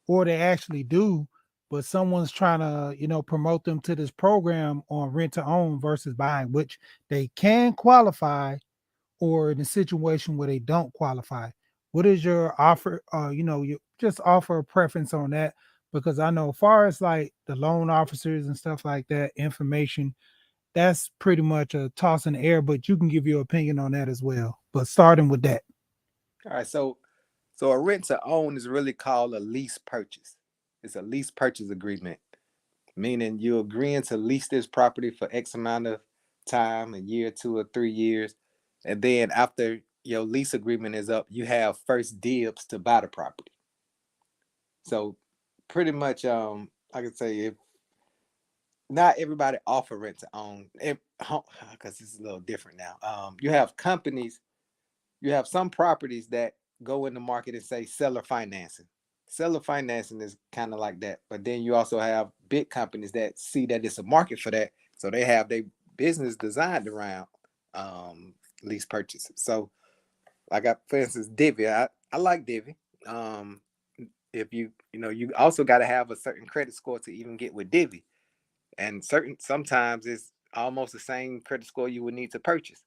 Speaker 1: or they actually do, but someone's trying to, promote them to this program on rent to own versus buying, which they can qualify, or in a situation where they don't qualify. What is your offer? You just offer a preference on that, because I know as far as like the loan officers and stuff like that, information, that's pretty much a toss in the air, but you can give your opinion on that as well. But starting with that.
Speaker 2: All right, so a rent to own is really called a lease purchase. It's a lease purchase agreement, meaning you're agreeing to lease this property for X amount of time, a year, 2 or 3 years, and then after your lease agreement is up, you have first dibs to buy the property. So pretty much, I could say if not everybody offer rent to own, because it's a little different now. You have companies, you have some properties that go in the market and say seller financing. Seller financing is kind of like that, but then you also have big companies that see that it's a market for that, so they have their business designed around lease purchases. So, like for instance, Divvy. I like Divvy. If you also got to have a certain credit score to even get with Divvy, and sometimes it's almost the same credit score you would need to purchase.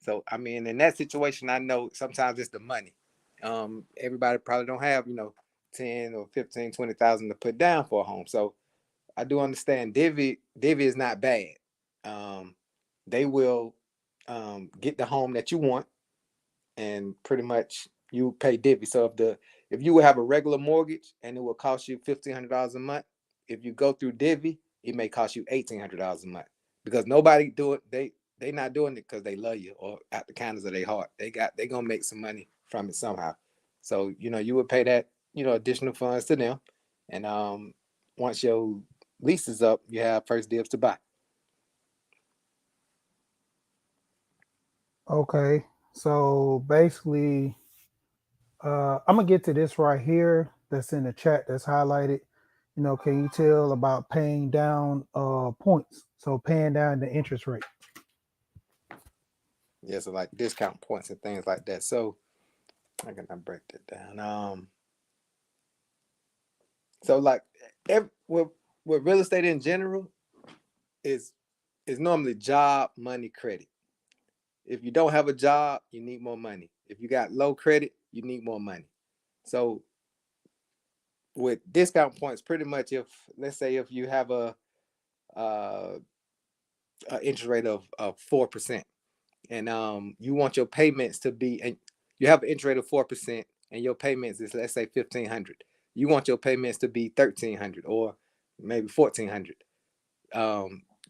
Speaker 2: So I mean, in that situation, I know sometimes it's the money. Everybody probably don't have 10 or 15, 20,000 to put down for a home. So I do understand Divvy is not bad. They will get the home that you want, and pretty much you pay Divvy. So if you would have a regular mortgage and it will cost you $1,500 a month, if you go through Divvy, it may cost you $1,800 a month, because nobody do it. They not doing it because they love you or out the kindness of their heart. They gonna make some money from it somehow. So you would pay that additional funds to them, and once your lease is up, you have first dibs to buy.
Speaker 1: Okay. So basically, I'm gonna get to this right here that's in the chat that's highlighted. Can you tell about paying down points? So paying down the interest rate.
Speaker 2: Yeah, so like discount points and things like that. So how can I break that down? So like with real estate in general is normally job, money, credit. If you don't have a job, you need more money. If you got low credit, you need more money. So with discount points, pretty much if let's say if you have uh, a interest rate of 4%, and you want your payments to be, and you have an interest rate of 4%, and your payments is, let's say, 1,500. You want your payments to be 1,300 or maybe 1,400.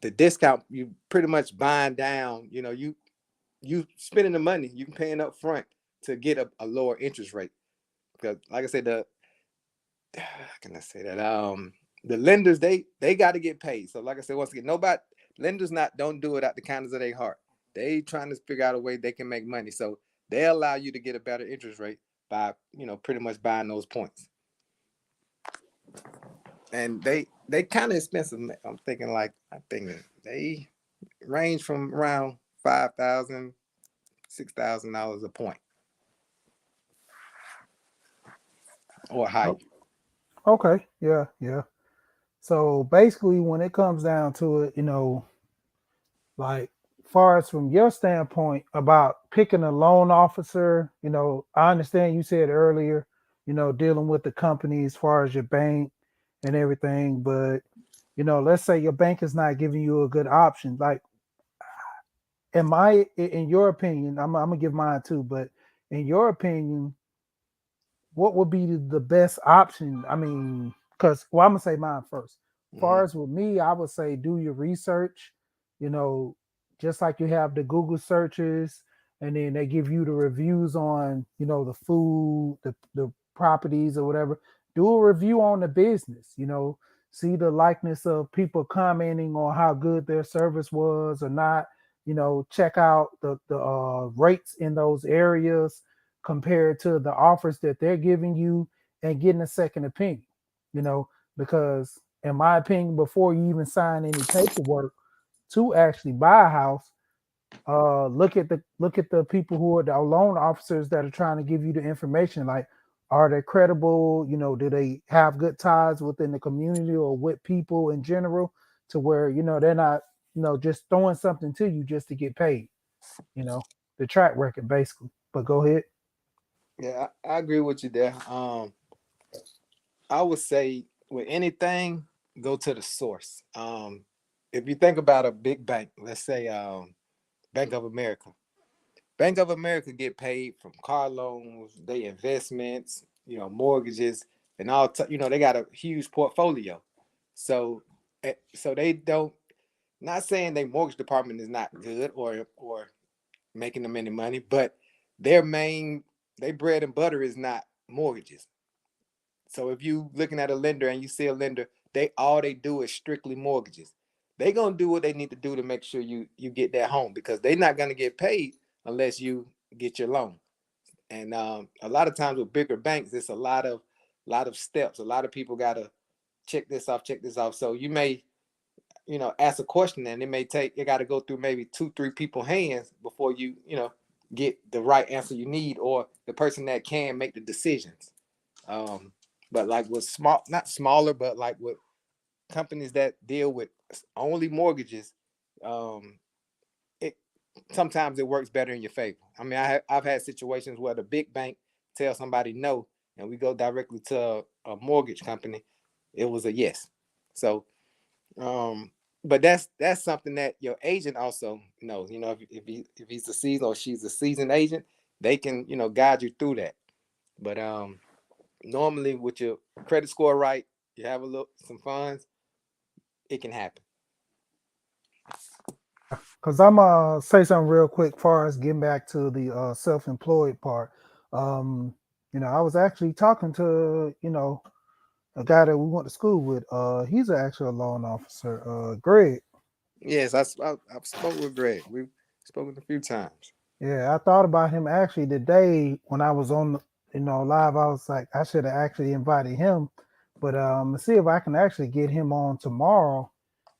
Speaker 2: The discount, you pretty much buying down. You spending the money, you paying up front to get a lower interest rate, because like I said, how can I say that? The lenders, they got to get paid. So like I said, once again, nobody lenders don't do it out the kindness of their heart. They trying to figure out a way they can make money. So they allow you to get a better interest rate by pretty much buying those points. And they kind of expensive. I'm thinking they range from around $5,000, $6,000 a point or higher.
Speaker 1: Okay. Yeah. Yeah. So basically, when it comes down to it, like far as from your standpoint about picking a loan officer, I understand you said earlier, dealing with the company as far as your bank and everything, but let's say your bank is not giving you a good option. Like, in your opinion, I'm gonna give mine too, but in your opinion, what would be the best option? I mean, because I'm gonna say mine first.
Speaker 2: Hmm.
Speaker 1: Far as with me, I would say do your research. You know, just like you have the Google searches, and then they give you the reviews on the food, the properties or whatever. Do a review on the business. See the likeness of people commenting on how good their service was or not. Check out the rates in those areas compared to the offers that they're giving you and getting a second opinion, you know, because in my opinion, before you even sign any paperwork to actually buy a house, look at the people who are the loan officers that are trying to give you the information. Like, are they credible? Do they have good ties within the community or with people in general to where they're not just throwing something to you just to get paid. You know, the track record basically. But go ahead.
Speaker 2: Yeah, I agree with you there. I would say with anything, go to the source. If you think about a big bank, let's say Bank of America. Bank of America get paid from car loans, they investments, mortgages, and all. They got a huge portfolio. So, so they don't. Not saying their mortgage department is not good or making them any money, but their main, their bread and butter is not mortgages. So if you looking at a lender and you see a lender, they do is strictly mortgages. They gonna do what they need to do to make sure you get that home because they're not gonna get paid unless you get your loan. And a lot of times with bigger banks, it's a lot of steps. A lot of people gotta check this off, check this off. So you may ask a question and it got to go through maybe two, three people hands before you get the right answer you need or the person that can make the decisions. Um, but like with small, not smaller, but like with companies that deal with only mortgages, um, it sometimes it works better in your favor. I mean, I've had situations where the big bank tell somebody no, and we go directly to a mortgage company. It was a yes. So, um, but that's something that your agent also knows. If he's a seasoned or she's a seasoned agent, they can guide you through that. But normally with your credit score right, you have a little some funds, it can happen.
Speaker 1: Yeah, because I'm say something real quick. Far as getting back to the self-employed part, um, I was actually talking to a guy that we went to school with. He's actually a loan officer, Greg.
Speaker 2: Yes, I've spoken with Greg. We've spoken a few times.
Speaker 1: Yeah, I thought about him actually today when I was on, live. I was like, I should have actually invited him, but let's see if I can actually get him on tomorrow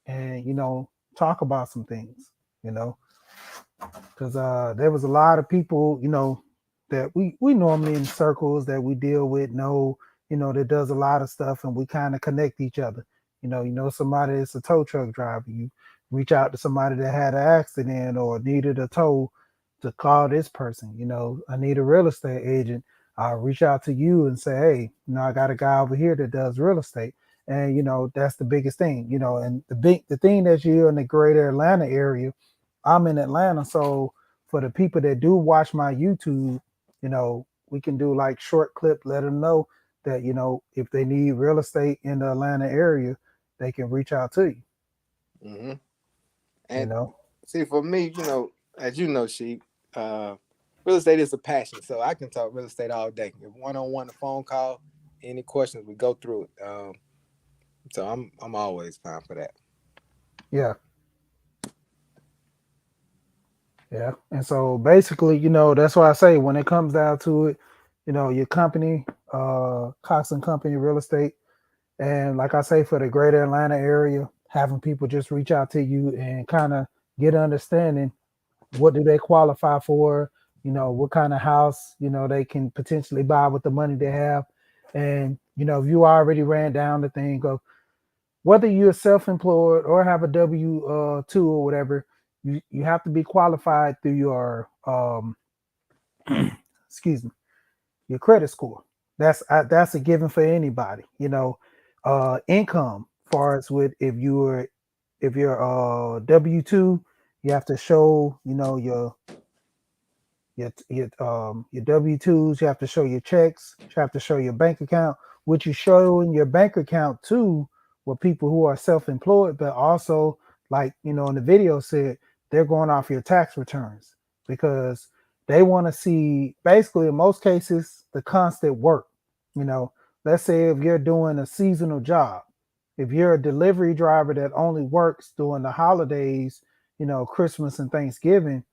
Speaker 1: and talk about some things. You know, because there was a lot of people, that we normally in circles that we deal with know, that does a lot of stuff, and we kind of connect each other. Somebody that's a tow truck driver, you reach out to somebody that had an accident or needed a tow to call this person. I need a real estate agent. I'll reach out to you and say, hey, I got a guy over here that does real estate. And that's the biggest thing, and the thing that you're in the greater Atlanta area. I'm in Atlanta, so for the people that do watch my YouTube, we can do like short clip, let them know that if they need real estate in the Atlanta area, they can reach out to you.
Speaker 2: Hmm.
Speaker 1: You
Speaker 2: And
Speaker 1: know,
Speaker 2: see, for me, as you know, she real estate is a passion, so I can talk real estate all day. If one on one, a phone call, any questions, we go through it. So I'm always fine for that.
Speaker 1: yeah, yeah. And so basically, that's why I say when it comes down to it, your company, Cox and Company Real Estate, and like I say, for the greater Atlanta area, having people just reach out to you and kind of get understanding what do they qualify for, what kind of house, they can potentially buy with the money they have. And, if you already ran down the thing of whether you're self-employed or have a W-2 or whatever, you have to be qualified through your excuse me, your credit score. That's a given for anybody. Income, far as with if you're W-2, you have to show your W-2s. You have to show your checks. You have to show your bank account. What you show in your bank account too, with people who are self-employed, but also, like in the video said, they're going off your tax returns because they want to see, basically in most cases, the constant work. You know, let's say if you're doing a seasonal job, if you're a delivery driver that only works during the holidays, Christmas and Thanksgiving,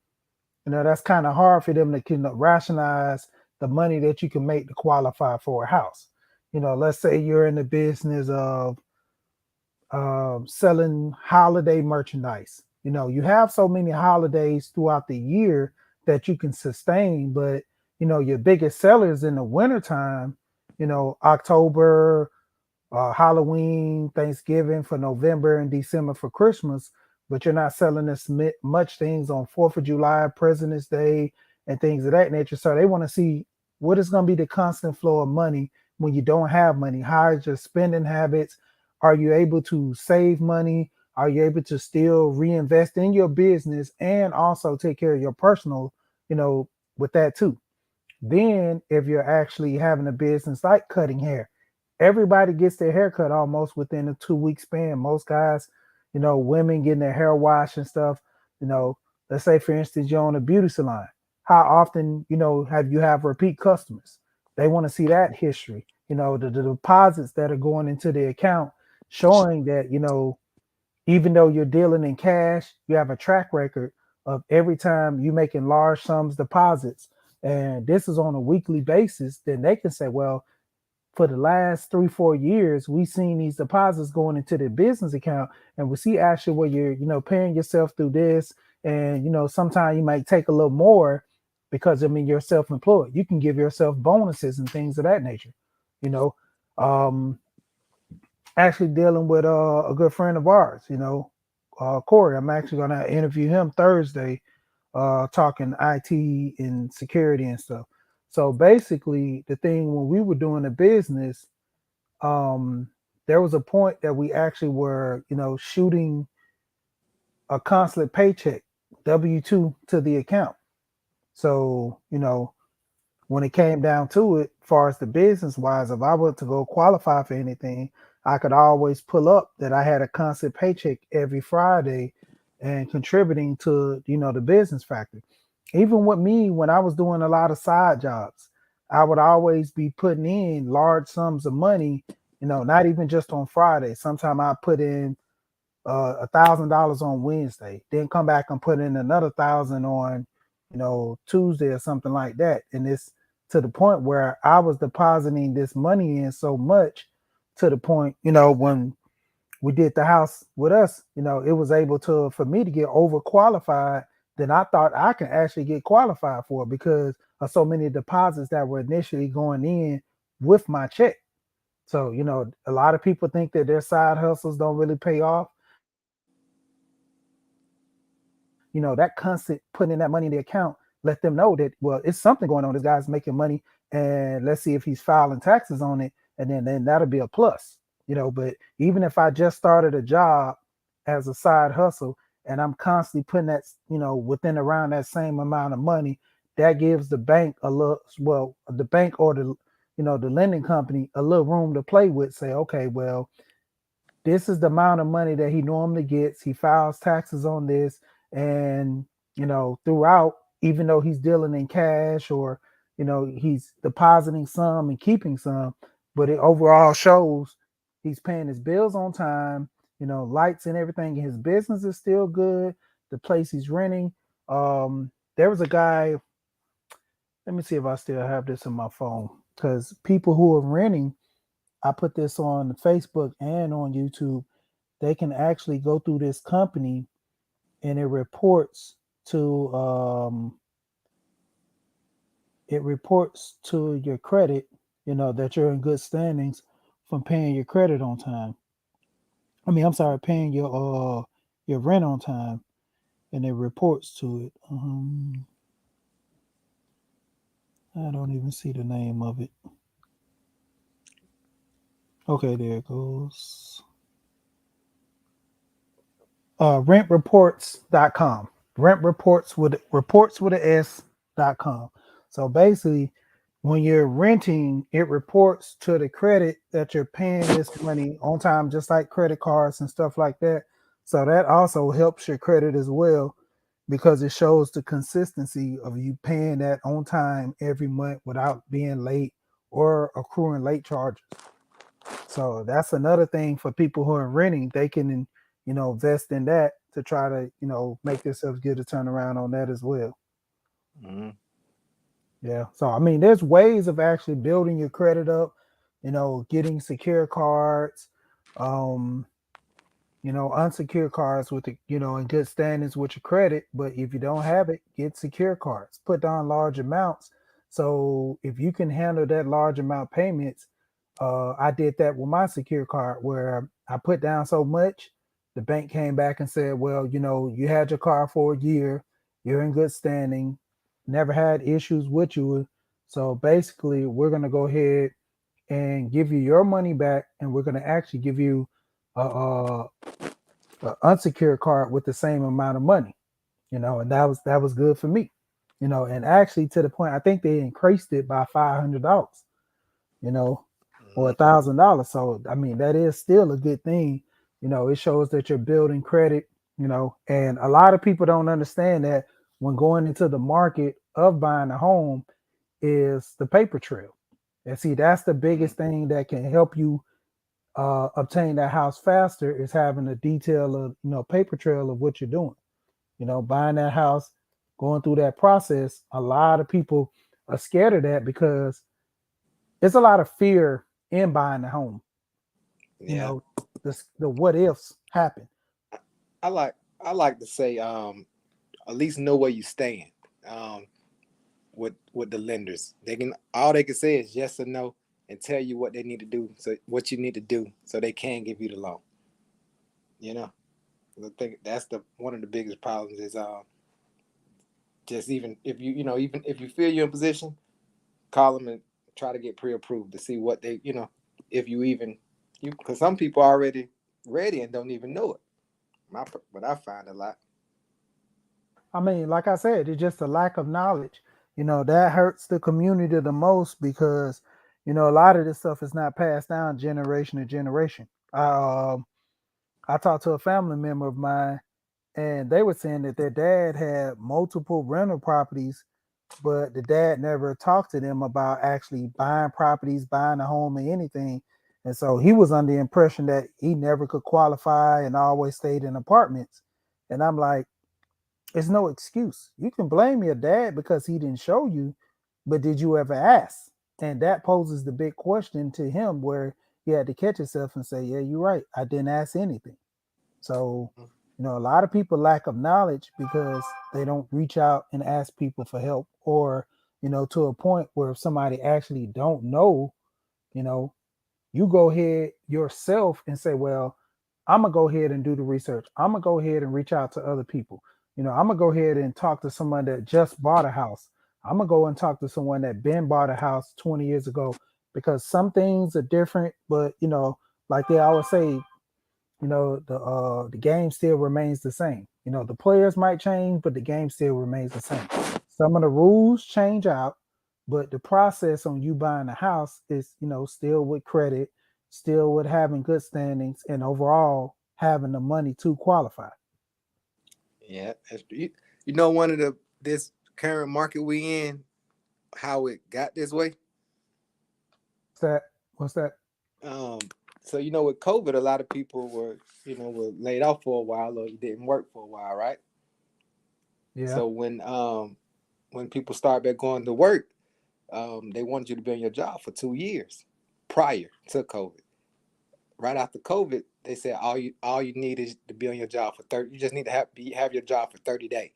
Speaker 1: that's kind of hard for them to rationalize the money that you can make to qualify for a house. Let's say you're in the business of selling holiday merchandise. You have so many holidays throughout the year that you can sustain, but your biggest sellers in the wintertime, October, Halloween, Thanksgiving for November, and December for Christmas, but you're not selling as much things on 4th of July, President's Day, and things of that nature. So they want to see what is going to be the constant flow of money when you don't have money. How is your spending habits? Are you able to save money? Are you able to still reinvest in your business and also take care of your personal, with that too? Then, if you're actually having a business like cutting hair, everybody gets their hair cut almost within a 2 week span. Most guys, women getting their hair washed and stuff. You know, let's say for instance you're on a beauty salon. How often, have you have repeat customers? They want to see that history. The deposits that are going into the account, showing that even though you're dealing in cash, you have a track record of every time you making large sums deposits, and this is on a weekly basis. Then they can say, well, for the last 3-4 years, we've seen these deposits going into the business account, and we see actually where you're, paying yourself through this, and sometimes you might take a little more because you're self-employed. You can give yourself bonuses and things of that nature. You know, um, Actually dealing with a good friend of ours, Corey. I'm actually gonna interview him Thursday, talking IT and security and stuff. So basically, the thing when we were doing the business, um, there was a point that we actually were, shooting a consulate paycheck, W-2 to the account. So, when it came down to it, far as the business wise, if I were to go qualify for anything, I could always pull up that I had a constant paycheck every Friday and contributing to, the business factor. Even with me, when I was doing a lot of side jobs, I would always be putting in large sums of money, not even just on Friday. Sometimes I put in $1,000 on Wednesday, then come back and put in another thousand on, Tuesday or something like that. And it's to the point where I was depositing this money in so much to the point, when we did the house with us, it was able to for me to get overqualified than I thought I can actually get qualified for because of so many deposits that were initially going in with my check. So, a lot of people think that their side hustles don't really pay off. That constant putting in that money in the account let them know that, well, it's something going on. This guy's making money, and let's see if he's filing taxes on it, and then that'll be a plus. But even if I just started a job as a side hustle and I'm constantly putting that, within around that same amount of money, that gives the bank a little, well, the bank or the lending company a little room to play with. Say, okay, well, this is the amount of money that he normally gets. He files taxes on this. And, throughout, even though he's dealing in cash or, he's depositing some and keeping some, but it overall shows he's paying his bills on time, lights and everything. His business is still good. The place he's renting. There was a guy, let me see if I still have this in my phone because people who are renting, I put this on Facebook and on YouTube. They can actually go through this company and to um, it reports to your credit, that you're in good standings from paying your credit on time. I mean, I'm sorry, paying your rent on time, and it reports to it. I don't even see the name of it. Okay, there it goes. Rentreports.com. Reports with a S.com. So basically, when you're renting, it reports to the credit that you're paying this money on time, just like credit cards and stuff like that. So that also helps your credit as well because it shows the consistency of you paying that on time every month without being late or accruing late charges. So that's another thing for people who are renting. They can, invest in that to try to, make themselves get a turnaround on that as well.
Speaker 2: Mm-hmm.
Speaker 1: Yeah. So I mean, there's ways of actually building your credit up, getting secure cards, um, unsecured cards with the, in good standings with your credit. But if you don't have it, get secure cards. Put down large amounts. So if you can handle that large amount payments, I did that with my secure card where I put down so much, the bank came back and said, well, you had your car for a year, you're in good standing, never had issues with you. So basically, we're gonna go ahead and give you your money back, and we're gonna actually give you a, unsecured card with the same amount of money, and that was good for me, and actually to the point I think they increased it by $500, you know, or $1,000. So I mean that is still a good thing. It shows that you're building credit, and a lot of people don't understand that when going into the market of buying a home is the paper trail. And see, that's the
Speaker 2: Mm-hmm.
Speaker 1: biggest thing that can help you obtain that house faster is having a detail of paper trail of what you're doing. Buying that house, going through that process. A lot of people are scared of that because there's a lot of fear in buying a home. You
Speaker 2: Yeah.
Speaker 1: know, the what ifs happen.
Speaker 2: I like I like to say at least know where you stand. Um, with the lenders. They can all they can say is yes or no and tell you what they need to do. So what you need to do so they can give you the loan. You know, I think that's the one of the biggest problems is just even if even if you feel you're in position, call them and try to get pre-approved to see what they if you even you because some people are already ready and don't even know it. My What I find a lot.
Speaker 1: I mean, like I said, it's just a lack of knowledge. That hurts the community the most because, a lot of this stuff is not passed down generation to generation. I talked to a family member of mine, and they were saying that their dad had multiple rental properties, but the dad never talked to them about actually buying properties, buying a home, or anything. And so he was under the impression that he never could qualify and always stayed in apartments. And I'm like, it's no excuse. You can blame your dad because he didn't show you, but did you ever ask? And that poses the big question to him where he had to catch himself and say, yeah, you're right. I didn't ask anything. So, a lot of people lack of knowledge because they don't reach out and ask people for help or, to a point where if somebody actually don't know, you know, you go ahead yourself and say, well, I'm gonna go ahead and do the research. I'm gonna go ahead and reach out to other people. I'm gonna go ahead and talk to someone that just bought a house. I'm gonna go and talk to someone that been bought a house 20 years ago because some things are different, but like they always say, the game still remains the same. The players might change, but the game still remains the same. Some of the rules change out, but the process on you buying a house is still with credit, still with having good standings, and overall having the money to qualify.
Speaker 2: Yeah, you know one of the this current market we in, how it got this way.
Speaker 1: What's that? What's that?
Speaker 2: Um, so with COVID, a lot of people were laid off for a while or didn't work for a while, right?
Speaker 1: Yeah.
Speaker 2: So when people start back going to work, they wanted you to be on your job for 2 years prior to COVID. Right after COVID, they said all you need is to be on your job for 30. You just need to have your job for 30 days.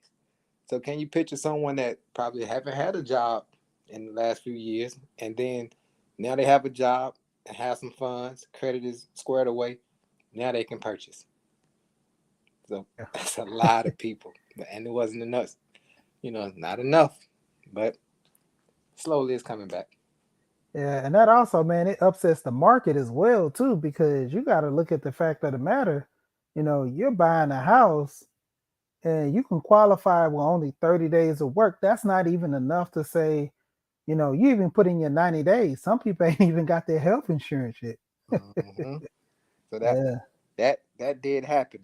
Speaker 2: So can you picture someone that probably haven't had a job in the last few years, and then now they have a job and have some funds, credit is squared away. now they can purchase. So
Speaker 4: Yeah.
Speaker 2: that's a lot of people, and it wasn't enough. Not enough, but slowly it's coming back.
Speaker 4: Yeah, and that also, man, it upsets the market as well too, because you got to look at the fact of the matter. You're buying a house and you can qualify with only 30 days of work. That's not even enough to say, you even put in your 90 days. Some people ain't even got their health insurance yet.
Speaker 2: Hmm. So that
Speaker 4: Yeah.
Speaker 2: that that did happen.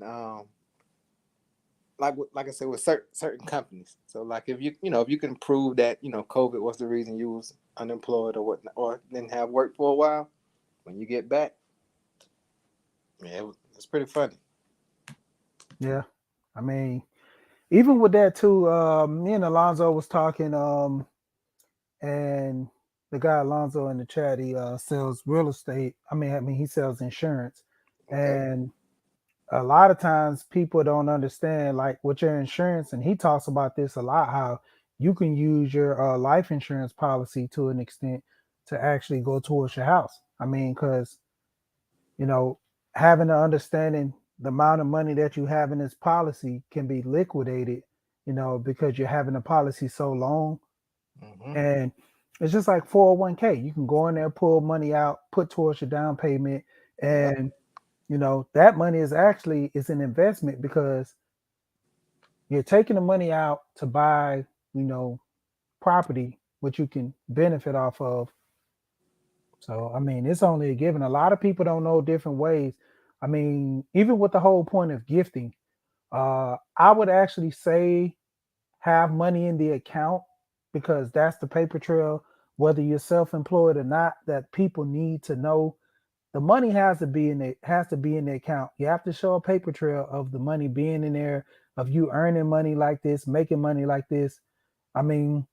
Speaker 2: Like I said, with certain companies. So like if you can prove that COVID was the reason you was unemployed or what, or didn't have work for a while, when you get back, yeah, it's pretty funny.
Speaker 4: Yeah. I mean, even with that too, me and Alonzo was talking, and the guy Alonzo in the chat, he sells real estate. I mean, he sells insurance,
Speaker 2: Okay.
Speaker 4: and a lot of times people don't understand, like, with your insurance, and he talks about this a lot, how you can use your life insurance policy to an extent to actually go towards your house. I mean, because you know having an understanding the amount of money that you have in this policy can be liquidated, because you're having a policy so long.
Speaker 2: Hmm.
Speaker 4: And it's just like 401k. You can go in there, pull money out, put towards your down payment,
Speaker 2: Yep.
Speaker 4: and that money is an investment, because you're taking the money out to buy, you know, property which you can benefit off of. So I mean, it's only a given. A lot of people don't know different ways. I mean, even with the whole point of gifting, I would actually say have money in the account, because that's the paper trail, whether you're self-employed or not, that people need to know. The money has to be in the account. You have to show a paper trail of the money being in there, of you earning money like this, making money like this. I mean,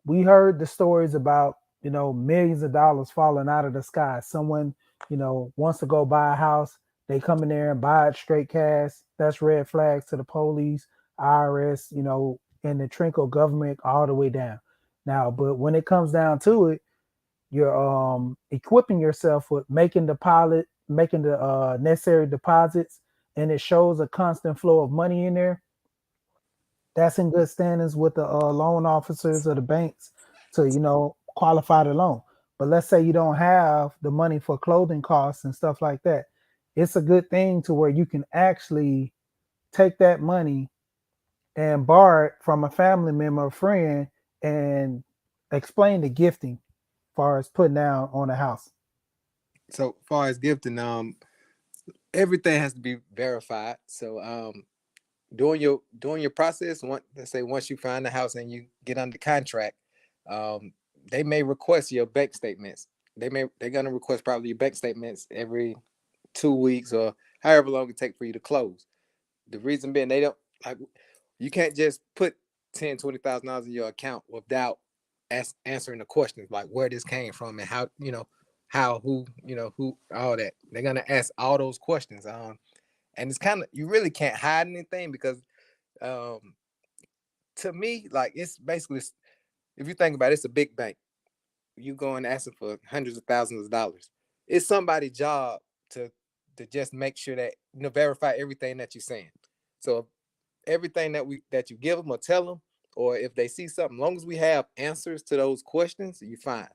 Speaker 4: we heard the stories about, millions of dollars falling out of the sky. Someone, wants to go buy a house, they come in there and buy it straight cash. That's red flags to the police, IRS, and the trickle government all the way down. Now, but when it comes down to it, you're equipping yourself with making the necessary deposits, and it shows a constant flow of money in there. That's in good standings with the loan officers or the banks to qualify the loan. But let's say you don't have the money for clothing costs and stuff like that. It's a good thing to where you can actually take that money and borrow it from a family member or friend, and explain the gifting far as putting down on a house.
Speaker 2: So far as gifting, everything has to be verified. So during your process, let's say once you find the house and you get under contract, um, they may request your bank statements. They're gonna request probably your bank statements every 2 weeks or however long it takes for you to close. The reason being, they don't like, you can't just put $10,000 to $20,000 in your account without answering the questions like where this came from and how, who, all that. They're gonna ask all those questions. And it's kind of, you really can't hide anything because um to me, like, it's basically, if you think about it, it's a big bank. You go and asking for hundreds of thousands of dollars. It's somebody's job to just make sure that verify everything that you're saying. So everything that you give them or tell them, or if they see something, long as we have answers to those questions, you fine.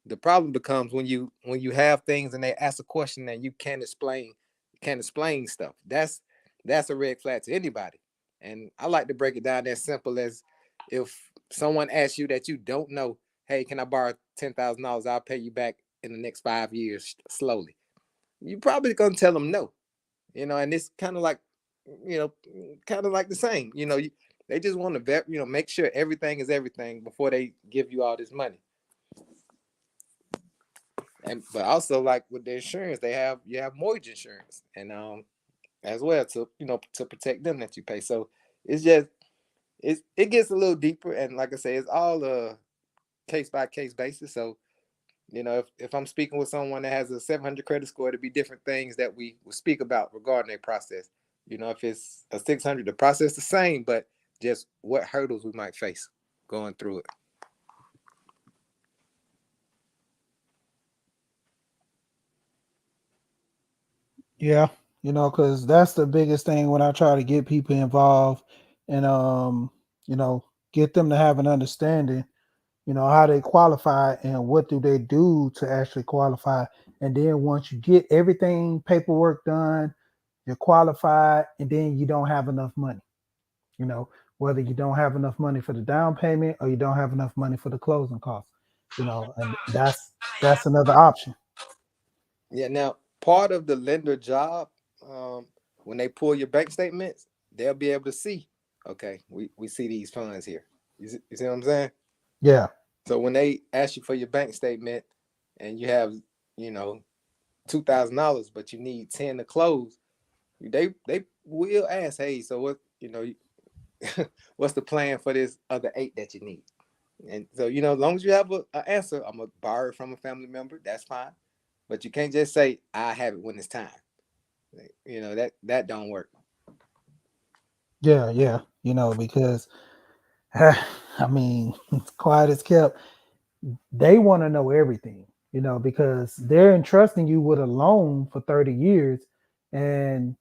Speaker 2: The problem becomes when you have things and they ask a question and you can't explain stuff. That's a red flag to anybody. And I like to break it down as simple as, if someone asks you that you don't know, hey, can I borrow $10,000? I'll pay you back in the next 5 years slowly. You probably gonna tell them no. And it's kind of like, you know, kind of like the same. They just want to make sure everything is everything before they give you all this money. And but also, like with the insurance, you have mortgage insurance, and as well, to protect them that you pay. So it's just it gets a little deeper, and like I say, it's all a case by case basis. So if I'm speaking with someone that has a 700 credit score, it'd be different things that we will speak about regarding their process. If it's a 600, the process the same, but just what hurdles we might face going through it.
Speaker 4: Yeah. because that's the biggest thing when I try to get people involved and you know, get them to have an understanding, how they qualify and what do they do to actually qualify. And then once you get everything paperwork done, you're qualified, and then you don't have enough money. You know, whether you don't have enough money for the down payment or you don't have enough money for the closing costs. And that's another option.
Speaker 2: Yeah. Now, part of the lender job, um, when they pull your bank statements, they'll be able to see. Okay, we see these funds here. You see what I'm saying?
Speaker 4: Yeah.
Speaker 2: So when they ask you for your bank statement, and you have, you know, $2,000, but you need 10 to close, they will ask, hey, so what, what's the plan for this other eight that you need? And so, as long as you have an answer, I'm gonna borrow it from a family member. That's fine, but you can't just say I have it when it's time. That don't work.
Speaker 4: Yeah, yeah. Because I mean, quiet as kept, they want to know everything, because they're entrusting you with a loan for 30 years. And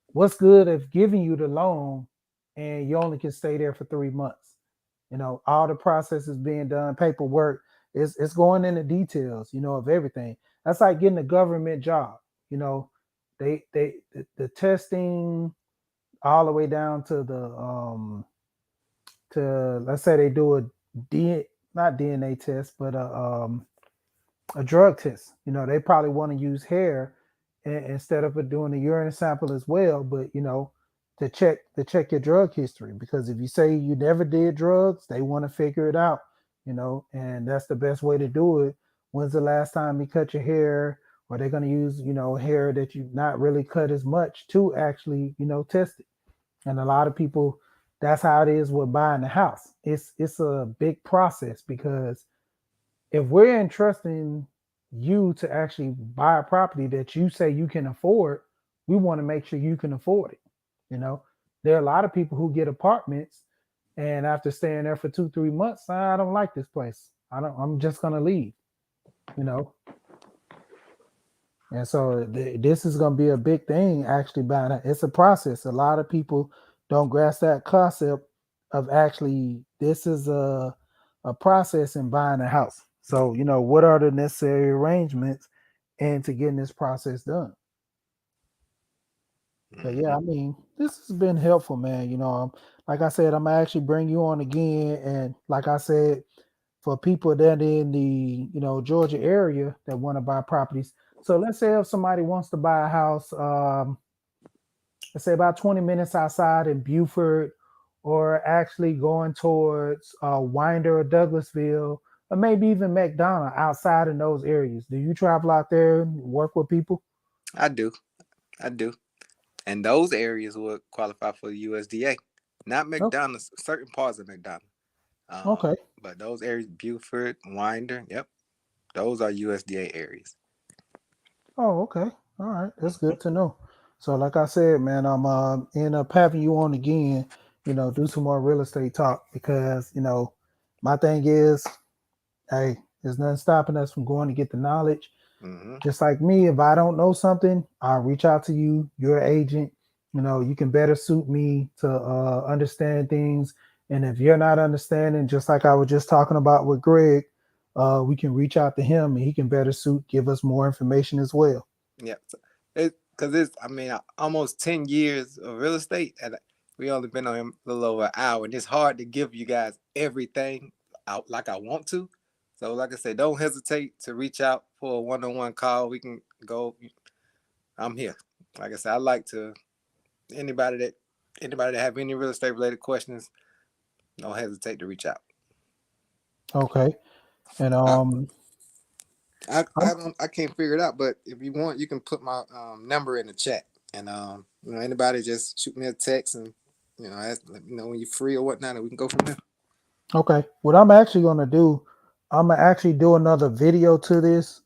Speaker 4: what's good of giving you the loan and you only can stay there for 3 months? All the process is being done, paperwork, it's going into details, of everything. That's like getting a government job. You know, the testing all the way down to the to let's say they do a D not DNA test, but a drug test. They probably want to use hair instead of doing a urine sample as well. But to check your drug history, because if you say you never did drugs, they want to figure it out. And that's the best way to do it. When's the last time you cut your hair? Or they're going to use hair that you not really cut as much to actually test it. And a lot of people, that's how it is with buying a house. It's a big process, because if we're entrusting you to actually buy a property that you say you can afford, we want to make sure you can afford it. You know, there are a lot of people who get apartments, and after staying there for 2, 3 months, I don't like this place. I'm just gonna leave. You know, and so this is going to be a big thing, actually, buying it. It's a process. A lot of people don't grasp that concept of actually this is a process in buying a house. So, what are the necessary arrangements and to getting this process done? But
Speaker 2: Mhm.
Speaker 4: yeah, I mean, this has been helpful, man. Like I said, I'm gonna actually bring you on again. And like I said, for people that in the Georgia area that want to buy properties. So let's say if somebody wants to buy a house, let's say about 20 minutes outside in Beaufort, or actually going towards Winder or Douglasville, or maybe even McDonough, outside in those areas. Do you travel out there and work with people?
Speaker 2: I do, I do, and those areas would qualify for USDA, not
Speaker 4: Oh,
Speaker 2: McDonald's. Certain parts of McDonald's,
Speaker 4: okay.
Speaker 2: but those areas, Buford, Winder, yep, those are USDA areas.
Speaker 4: Oh, okay. All right. That's good to know. So, like I said, man, I'm end up having you on again, do some more real estate talk, because, my thing is, hey, there's nothing stopping us from going to get the knowledge.
Speaker 2: Mm-hmm.
Speaker 4: Just like me, if I don't know something, I'll reach out to you, your agent. You can better suit me to understand things. And if you're not understanding, just like I was just talking about with Greg, we can reach out to him and he can better suit, give us more information as well.
Speaker 2: Yeah, so because it's I mean almost 10 years of real estate, and we only been on him a little over an hour, and it's hard to give you guys everything out like I want to. So like I said, don't hesitate to reach out for a one-on-one call. We can go. I'm here. Like I said, I like to anybody that anybody that have any real estate related questions, don't hesitate to reach out.
Speaker 4: Okay. And
Speaker 2: I
Speaker 4: I'm,
Speaker 2: I can't figure it out, but if you want, you can put my number in the chat, and anybody just shoot me a text, and let me know when you're free or whatnot, and we can go from there.
Speaker 4: okay. What I'm actually gonna do, I'm gonna actually do another video to this,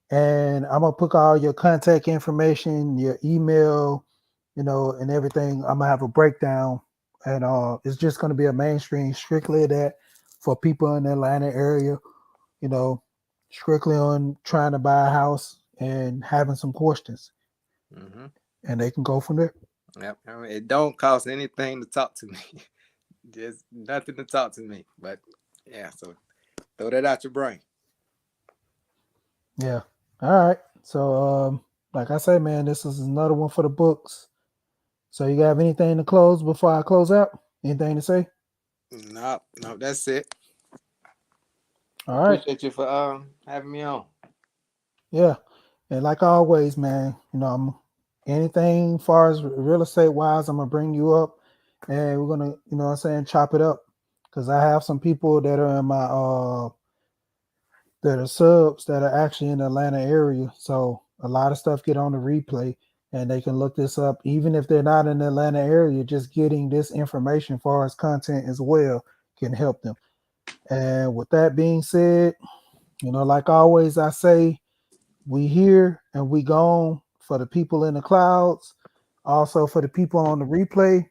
Speaker 4: and I'm gonna put all your contact information, your email, and everything. I'm gonna have a breakdown, and it's just gonna be a mainstream, strictly that for people in the Atlanta area, you know, strictly on trying to buy a house and having some questions.
Speaker 2: Mm-hmm.
Speaker 4: and they can go from there.
Speaker 2: Yep. I mean, it don't cost anything to talk to me. Just nothing to talk to me. But yeah, so throw that out your brain.
Speaker 4: Yeah. All right. So, like I say, man, this is another one for the books. So, you have anything to close before I close out? Anything to say?
Speaker 2: No, that's it.
Speaker 4: All
Speaker 2: I
Speaker 4: right.
Speaker 2: appreciate you for having me on.
Speaker 4: Yeah. And like always, man, I'm anything far as real estate wise, I'm gonna bring you up and we're gonna, what I'm saying, chop it up. Cause I have some people that are in my that are subs that are actually in the Atlanta area. So a lot of stuff get on the replay and they can look this up. Even if they're not in the Atlanta area, just getting this information far as content as well can help them. And with that being said, like always I say, we here and we gone for the people in the clouds, also for the people on the replay.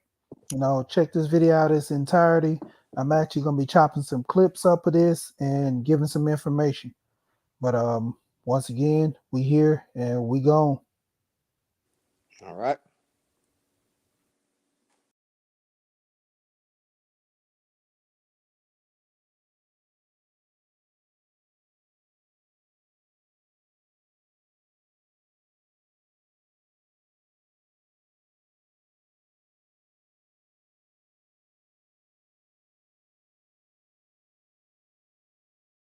Speaker 4: Check this video out its entirety. I'm actually gonna be chopping some clips up of this and giving some information. But once again, we here and we gone.
Speaker 2: All right.